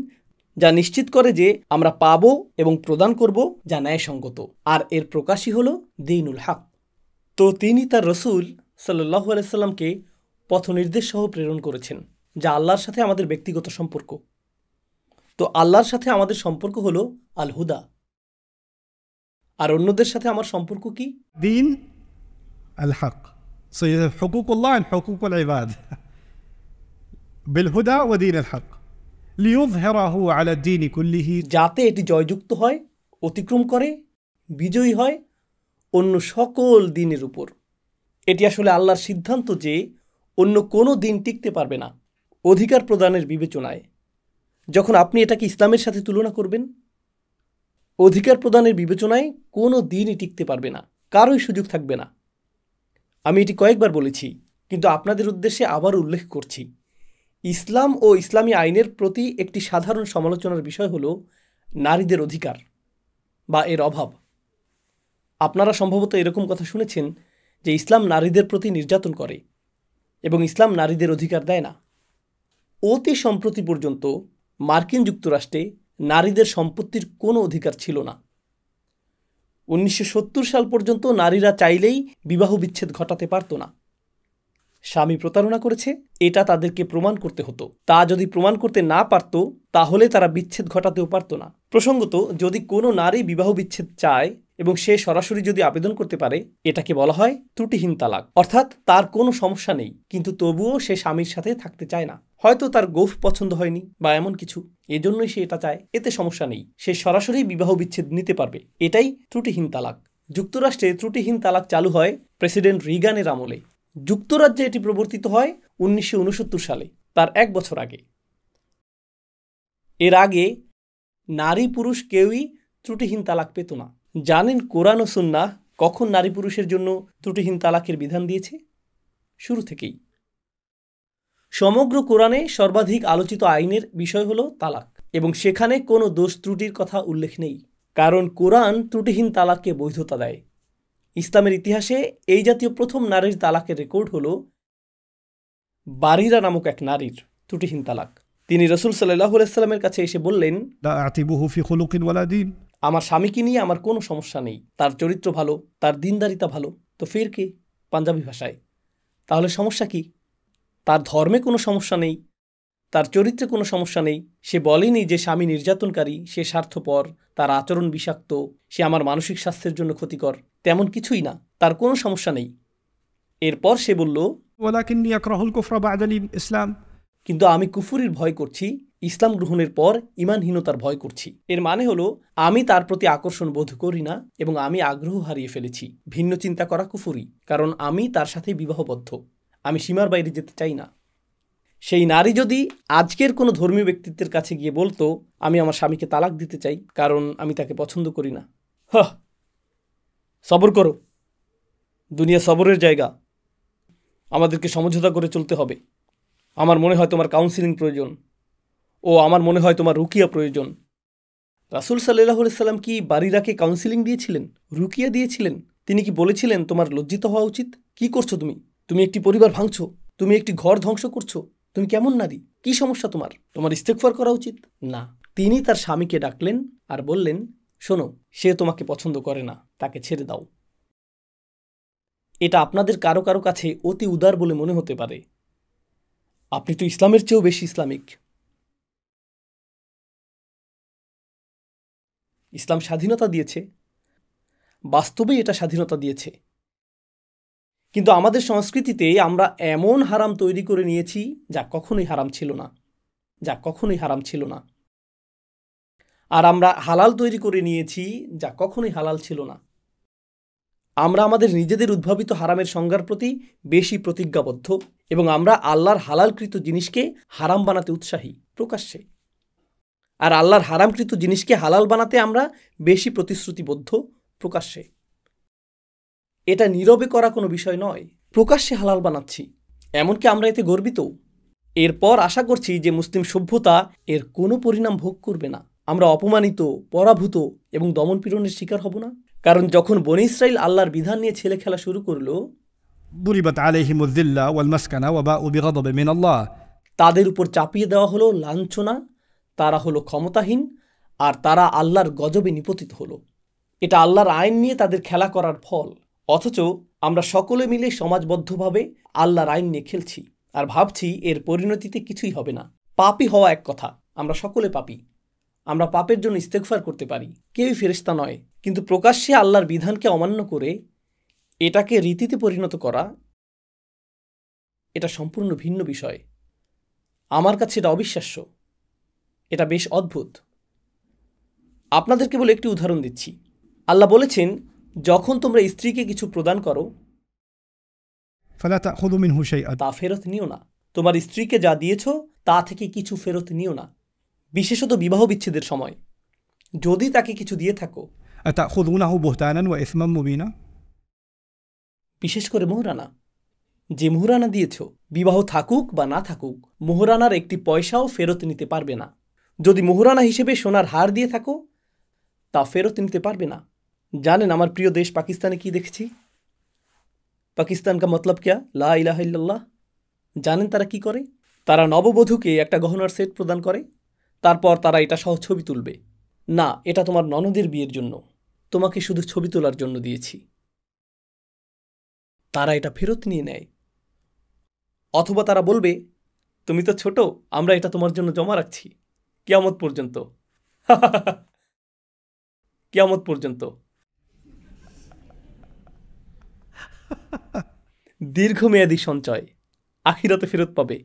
যা নিশ্চিত করে যে আমরা পাব এবং প্রদান করব যা ন্যায়সঙ্গত, আর এর প্রকাশই হল দীনুল হক। তো তিনি তার রসুল সাল্লাল্লাহু আলাইহি সাল্লামকে পথ নির্দেশ সহ প্রেরণ করেছেন, যা আল্লাহর সাথে আমাদের ব্যক্তিগত সম্পর্ক। তো আল্লাহর সাথে আমাদের সম্পর্ক হলো আল হুদা। আর অন্যদের সাথে আমার সম্পর্ক কি? دين الحق. So حقوق الله and حقوق العباد بالهدى ودين الحق ليظهره على الدين كله. যাতে এটি জয়যুক্ত হয়, অতিক্রম করে, বিজয়ী হয় অন্য সকল দিনের উপর। এটি আসলে আল্লাহর সিদ্ধান্ত যে অন্য কোনো দিন টিকতে পারবে না অধিকার প্রদানের বিবেচনায়। যখন আপনি এটাকে ইসলামের সাথে তুলনা করবেন, অধিকার প্রদানের বিবেচনায় কোনো দিনই টিকতে পারবে না, কারোই সুযোগ থাকবে না। আমি এটি কয়েকবার বলেছি, কিন্তু আপনাদের উদ্দেশ্যে আবার উল্লেখ করছি। ইসলাম ও ইসলামী আইনের প্রতি একটি সাধারণ সমালোচনার বিষয় হলো নারীদের অধিকার বা এর অভাব। আপনারা সম্ভবত এরকম কথা শুনেছেন যে ইসলাম নারীদের প্রতি নির্যাতন করে এবং ইসলাম নারীদের অধিকার দেয় না। অতি সম্প্রতি পর্যন্ত মার্কিন যুক্তরাষ্ট্রে নারীদের সম্পত্তির কোনো অধিকার ছিল না। 1970 সাল পর্যন্ত নারীরা চাইলেই বিবাহ বিচ্ছেদ ঘটাতে পারত না। স্বামী প্রতারণা করেছে, এটা তাদেরকে প্রমাণ করতে হতো। তা যদি প্রমাণ করতে না পারত, তাহলে তারা বিচ্ছেদ ঘটাতেও পারত না। প্রসঙ্গত, যদি কোনো নারী বিবাহ বিচ্ছেদ চায় এবং সে সরাসরি যদি আবেদন করতে পারে, এটাকে বলা হয় ত্রুটিহীন তালাক। অর্থাৎ তার কোনো সমস্যা নেই, কিন্তু তবুও সে স্বামীর সাথে থাকতে চায় না। হয়তো তার গোঁফ পছন্দ হয়নি বা এমন কিছু, এজন্যই সে এটা চায়। এতে সমস্যা নেই, সে সরাসরি বিবাহ বিচ্ছেদ নিতে পারবে। এটাই ত্রুটিহীন তালাক। যুক্তরাষ্ট্রে ত্রুটিহীন তালাক চালু হয় প্রেসিডেন্ট রিগানের আমলে। যুক্তরাজ্যে এটি প্রবর্তিত হয় 1969 সালে, তার 1 বছর আগে। এর আগে নারী পুরুষ কেউই ত্রুটিহীন তালাক পেত না। জানেন কোরআন ও সুন্নাহ কখন নারী পুরুষের জন্য ত্রুটিহীন তালাকের বিধান দিয়েছে? শুরু থেকেই। সমগ্র কোরআনে সর্বাধিক আলোচিত আইনের বিষয় হলো তালাক, এবং সেখানে কোনো দোষ ত্রুটির কথা উল্লেখ নেই, কারণ কোরআন ত্রুটিহীন তালাককে বৈধতা দেয়। ইসলামের ইতিহাসে এই জাতীয় প্রথম নারীর তালাকের রেকর্ড হলো বারিরা নামক এক নারীর ত্রুটিহীন তালাক। তিনি রাসূল সাল্লাল্লাহু আলাইহি সাল্লামের কাছে এসে বললেন, لا أعتبه في خلق ولا دين. আমার স্বামীকে নিয়ে আমার কোনো সমস্যা নেই, তার চরিত্র ভালো, তার দিনদারিতা ভালো। তো ফির কি, পাঞ্জাবি ভাষায়, তাহলে সমস্যা কি? তার ধর্মে কোনো সমস্যা নেই, তার চরিত্রে কোনো সমস্যা নেই। সে বলেনি যে স্বামী নির্যাতনকারী, সে স্বার্থপর, তার আচরণ বিষাক্ত, সে আমার মানসিক স্বাস্থ্যের জন্য ক্ষতিকর, তেমন কিছুই না, তার কোনো সমস্যা নেই। এরপর সে বলল, ولكني أكره الكفر بعد الإسلام. কিন্তু আমি কুফুরির ভয় করছি, ইসলাম গ্রহণের পর ঈমানহীনতার ভয় করছি। এর মানে হলো আমি তার প্রতি আকর্ষণ বোধ করি না এবং আমি আগ্রহ হারিয়ে ফেলেছি। ভিন্ন চিন্তা করা কুফুরি, কারণ আমি তার সাথে বিবাহবদ্ধ, আমি সীমার বাইরে যেতে চাই না। সেই নারী যদি আজকের কোনো ধর্মীয় ব্যক্তিত্বের কাছে গিয়ে বলতো আমি আমার স্বামীকে তালাক দিতে চাই কারণ আমি তাকে পছন্দ করি না, সবর করো, দুনিয়া সবরের জায়গা, আমাদেরকে সমঝোতা করে চলতে হবে, আমার মনে হয় তোমার কাউন্সিলিং প্রয়োজন, ও আমার মনে হয় তোমার রুকিয়া প্রয়োজন। রাসূল সাল্লাল্লাহু আলাইহি সাল্লাম কি বারিরাকে কাউন্সিলিং দিয়েছিলেন, রুকিয়া দিয়েছিলেন? তিনি কি বলেছিলেন তোমার লজ্জিত হওয়া উচিত, কি করছো তুমি, তুমি একটি পরিবার ভাঙছো, তুমি একটি ঘর ধ্বংস করছো, তুমি কেমন নারী, কি সমস্যা তোমার, তোমার ইস্তেগফার করা উচিত? না, তিনি তার স্বামীকে ডাকলেন আর বললেন শোনো, সে তোমাকে পছন্দ করে না, তাকে ছেড়ে দাও। এটা আপনাদের কারো কারো কাছে অতি উদার বলে মনে হতে পারে, আপনি তো ইসলামের চেয়েও বেশি ইসলামিক। ইসলাম স্বাধীনতা দিয়েছে, বাস্তবেই এটা স্বাধীনতা দিয়েছে, কিন্তু আমাদের সংস্কৃতিতে আমরা এমন হারাম তৈরি করে নিয়েছি যা কখনোই হারাম ছিল না, যা কখনোই হারাম ছিল না। আর আমরা হালাল তৈরি করে নিয়েছি যা কখনোই হালাল ছিল না। আমরা আমাদের নিজেদের উদ্ভাবিত হারামের সংজ্ঞার প্রতি বেশি প্রতিজ্ঞাবদ্ধ এবং আমরা আল্লাহর হালালকৃত জিনিসকে হারাম বানাতে উৎসাহী প্রকাশ্যে, আর আল্লাহর হারামকৃত জিনিসকে হালাল বানাতে আমরা বেশি প্রতিশ্রুতিবদ্ধ প্রকাশ্যে। এটা নীরবে করা কোনো বিষয় নয়, প্রকাশ্যে হালাল বানাচ্ছি, এমনকি আমরা এতে গর্বিত। এরপর আশা করছি যে মুসলিম সভ্যতা এর কোনো পরিণাম ভোগ করবে না, আমরা অপমানিত, পরাভূত এবং দমনপীড়নের শিকার হব না। কারণ যখন বনী ইসরাইল আল্লাহর বিধান নিয়ে ছেলে খেলা শুরু করলো, ضربت عليهم الذلة والمسكنة وباءوا بغضب من الله, তাদের উপর চাপিয়ে দেওয়া হলো লাঞ্ছনা, তারা হলো ক্ষমতাহীন আর তারা আল্লাহর গজবে নিপতিত হলো। এটা আল্লাহর আইন নিয়ে তাদের খেলা করার ফল। অথচ আমরা সকলে মিলে সমাজবদ্ধভাবে আল্লাহর আইন নিয়ে খেলছি আর ভাবছি এর পরিণতিতে কিছুই হবে না। পাপী হওয়া এক কথা, আমরা সকলে পাপী, আমরা পাপের জন্য ইস্তেগফার করতে পারি, কেউই ফেরেশতা নয়, কিন্তু প্রকাশ্যে আল্লাহর বিধানকে অমান্য করে এটাকে রীতিতে পরিণত করা, এটা সম্পূর্ণ ভিন্ন বিষয়। আমার কাছে এটা অবিশ্বাস্য, এটা বেশ অদ্ভুত। আপনাদের কেবল একটি উদাহরণ দিচ্ছি। আল্লাহ বলেছেন যখন তোমরা স্ত্রীকে কিছু প্রদান করো فلا تأخذوا منه شيئا, তা ফেরত নিও না। তোমার স্ত্রীকে যা দিয়েছ তা থেকে কিছু ফেরত নিও না, বিশেষত বিবাহ বিচ্ছেদের সময় যদি তাকে কিছু দিয়ে থাকো। أتأخذونه بهتانا وإثما مبينا, বিশেষ করে মোহরানা, যে মোহরানা দিয়েছ, বিবাহ থাকুক বা না থাকুক, মোহরানার একটি পয়সাও ফেরত নিতে পারবে না। যদি মোহরানা হিসেবে সোনার হার দিয়ে থাকো তা ফেরত নিতে পারবে না। জানেন আমার প্রিয় দেশ পাকিস্তানে কি দেখেছি? পাকিস্তান কা মতলব ক্যা? লা ইলাহা ইল্লাল্লাহ। জানেন তারা কি করে? তারা নববধূকে একটা গহনার সেট প্রদান করে, তারপর তারা এটা সহ ছবি তুলবে। না, এটা তোমার ননদের বিয়ের জন্য, তোমাকে শুধু ছবি তোলার জন্য দিয়েছি। তারা এটা ফেরত নিয়ে নেয়। অথবা তারা বলবে তুমি তো ছোট, আমরা এটা তোমার জন্য জমা রাখছি কিয়ামত পর্যন্ত। কিয়ামত পর্যন্ত। দীর্ঘমেয়াদী সঞ্চয়, আখিরাতে ফেরত পাবে।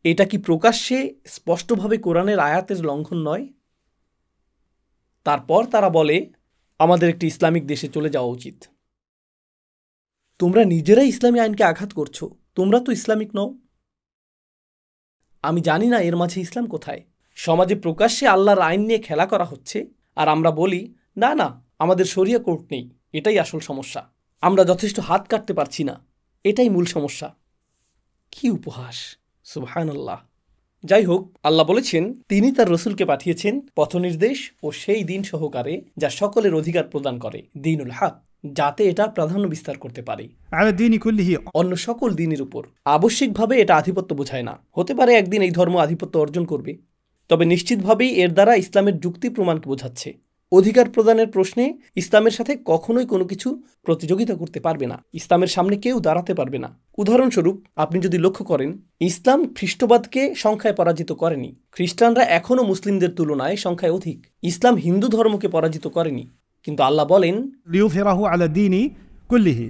এটা কি প্রকাশ্যে স্পষ্টভাবে কোরআনের আয়াতের লঙ্ঘন নয়? তারপর তারা বলে আমাদের একটি ইসলামিক দেশে চলে যাওয়া উচিত। তোমরা নিজেরাই ইসলামী আইনকে আঘাত করছো, তোমরা তো ইসলামিক নও। আমি জানি না এর মাঝে ইসলাম কোথায়। সমাজে প্রকাশ্যে আল্লাহর আইন নিয়ে খেলা করা হচ্ছে আর আমরা বলি না না, আমাদের শরিয়া কোর্ট নেই, এটাই আসল সমস্যা, আমরা যথেষ্ট হাত কাটতে পারছি না, এটাই মূল সমস্যা। কি উপহাস! সুবহানাল্লাহ। যাই হোক, আল্লাহ বলেছেন তিনি তার রসুলকে পাঠিয়েছেন পথনির্দেশ ও সেই দিন সহকারে যা সকলের অধিকার প্রদান করে, দ্বীনুল হক, যাতে এটা প্রাধান্য বিস্তার করতে পারে على الدين كله, অন্য সকল দিনের উপর। আবশ্যিকভাবে এটা আধিপত্য বোঝায় না। হতে পারে একদিন এই ধর্ম আধিপত্য অর্জন করবে, তবে নিশ্চিতভাবেই এর দ্বারা ইসলামের যুক্তি প্রমাণকে বোঝাচ্ছে। অধিকার প্রদানের প্রশ্নে ইসলামের সাথে কখনোই কোনো কিছু প্রতিযোগিতা করতে পারবে না, ইসলামের সামনে কেউ দাঁড়াতে পারবে না। উদাহরণস্বরূপ আপনি যদি লক্ষ্য করেন, ইসলাম খ্রিস্টবাদকে সংখ্যায় পরাজিত করেনি, খ্রিস্টানরা এখনও মুসলিমদের তুলনায় সংখ্যায় অধিক। ইসলাম হিন্দু ধর্মকে পরাজিত করেনি, কিন্তু আল্লাহ বলেন ليظهره على الدين كله.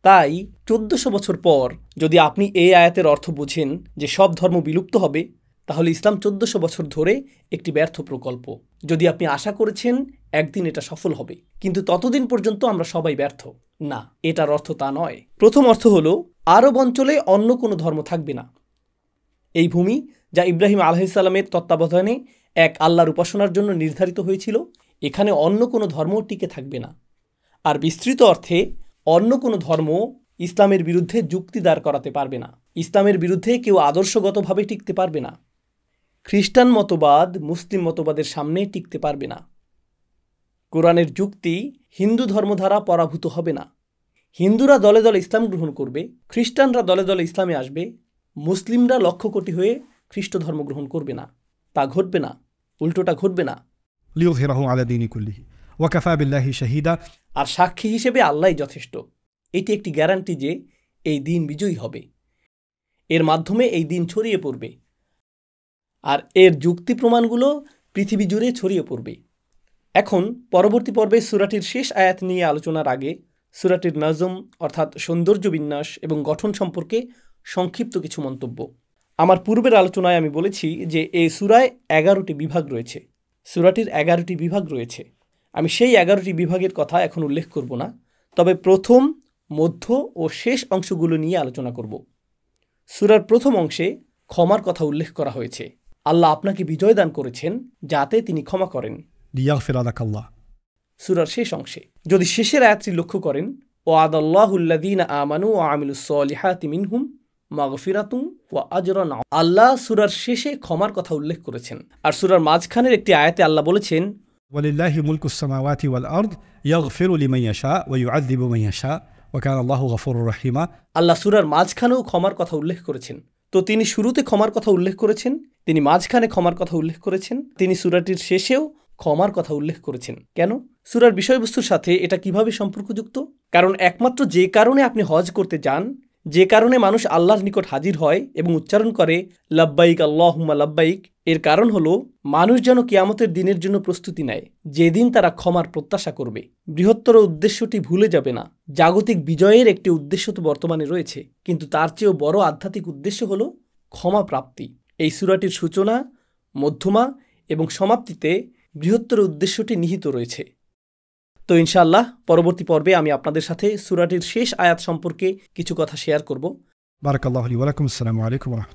তাই 1400 বছর পর যদি আপনি এই আয়াতের অর্থ বুঝেন যে সব ধর্ম বিলুপ্ত হবে, তাহলে ইসলাম 1400 বছর ধরে একটি ব্যর্থ প্রকল্প। যদি আপনি আশা করেছেন একদিন এটা সফল হবে, কিন্তু ততদিন পর্যন্ত আমরা সবাই ব্যর্থ। না, এটার অর্থ তা নয়। প্রথম অর্থ হলো আরব অঞ্চলে অন্য কোনো ধর্ম থাকবে না। এই ভূমি যা ইব্রাহিম আলাইহিসসালামের তত্ত্বাবধানে এক আল্লাহর উপাসনার জন্য নির্ধারিত হয়েছিল, এখানে অন্য কোনো ধর্ম টিকে থাকবে না। আর বিস্তৃত অর্থে অন্য কোনো ধর্ম ইসলামের বিরুদ্ধে যুক্তি দাঁড় করাতে পারবে না। ইসলামের বিরুদ্ধে কেউ আদর্শগতভাবে টিকতে পারবে না। খ্রিস্টান মতবাদ মুসলিম মতবাদের সামনে টিকতে পারবে না। কোরআনের যুক্তি হিন্দু ধর্ম দ্বারা পরাভূত হবে না। হিন্দুরা দলে দলে ইসলাম গ্রহণ করবে, খ্রিস্টানরা দলে দলে ইসলামে আসবে, মুসলিমরা লক্ষ কোটি হয়ে খ্রিস্ট ধর্ম গ্রহণ করবে না। তা ঘটবে না, উল্টোটা ঘটবে না। লিইযহিরাহু আলা দীনি কুল্লিহি ওয়া কাফা বিল্লাহি শাহীদা। আর সাক্ষী হিসেবে আল্লাহই যথেষ্ট। এটি একটি গ্যারান্টি যে এই দিন বিজয়ী হবে। এর মাধ্যমে এই দিন ছড়িয়ে পড়বে, আর এর যুক্তি প্রমাণগুলো পৃথিবী জুড়ে ছড়িয়ে পড়বে। এখন পরবর্তী পর্বে সূরাটির শেষ আয়াত নিয়ে আলোচনার আগে সূরাটির নজম অর্থাৎ সৌন্দর্য বিন্যাস এবং গঠন সম্পর্কে সংক্ষিপ্ত কিছু মন্তব্য। আমার পূর্বের আলোচনায় আমি বলেছি যে এই সূরায় 11টি বিভাগ রয়েছে। সূরাটির 11টি বিভাগ রয়েছে। আমি সেই 11টি বিভাগের কথা এখন উল্লেখ করব না, তবে প্রথম, মধ্য ও শেষ অংশগুলো নিয়ে আলোচনা করব। সূরার প্রথম অংশে ক্ষমার কথা উল্লেখ করা হয়েছে। আল্লাহ আপনাকে বিজয় দান করেছেন যাতে তিনি ক্ষমা করেন। লিয়াগফিরা লাকাল্লাহ। সূরার শেষ অংশে যদি শেষের আয়াতটি লক্ষ্য করেন, ওয়াদাল্লাহুল্লাযীনা আমানু ওয়া আমিলুস সলিহাতি মিনহুম মাগফিরাতুন ওয়া আজরান। আল্লাহ সূরার শেষে ক্ষমার কথা উল্লেখ করেছেন। আর সূরার মাঝখানের একটি আয়াতে আল্লাহ বলেছেন, ওয়ালিল্লাহি মুলকুস সামাওয়াতি ওয়াল আরদ ইয়াগফিরু লিমান ইয়াশা ওয়া ইউআযযিবু মান ইয়াশা ওয়া কানা আল্লাহু গফুরুর রহিমা। আল্লাহ সূরার মাঝখানেও ক্ষমার কথা উল্লেখ করেছেন। তো তিনি শুরুতে ক্ষমার কথা উল্লেখ করেছেন, তিনি মাঝখানে ক্ষমার কথা উল্লেখ করেছেন, তিনি সূরাটির শেষেও ক্ষমার কথা উল্লেখ করেছেন। কেন? সূরার বিষয়বস্তুর সাথে এটা কিভাবে সম্পর্কযুক্ত? কারণ একমাত্র যে কারণে আপনি হজ করতে যান, যে কারণে মানুষ আল্লাহর নিকট হাজির হয় এবং উচ্চারণ করে লাব্বাইক আল্লাহুম্মা লাব্বাইক, এর কারণ হলো মানুষ যেন কিয়ামতের দিনের জন্য প্রস্তুতি নেয়, যেদিন তারা ক্ষমার প্রত্যাশা করবে। বৃহত্তর উদ্দেশ্যটি ভুলে যাবে না। জাগতিক বিজয়ের একটি উদ্দেশ্য তো বর্তমানে রয়েছে, কিন্তু তার চেয়েও বড় আধ্যাত্মিক উদ্দেশ্য হলো ক্ষমা প্রাপ্তি। এই সূরাটির সূচনা, মধ্যমা এবং সমাপ্তিতে বৃহত্তর উদ্দেশ্যটি নিহিত রয়েছে। তো ইনশাআল্লাহ পরবর্তী পর্বে আমি আপনাদের সাথে সূরাটির শেষ আয়াত সম্পর্কে কিছু কথা শেয়ার করব। বারাকাল্লাহু লি ওয়া লাকুম। আসসালামু আলাইকুম ওয়া রাহমাতুল্লাহ।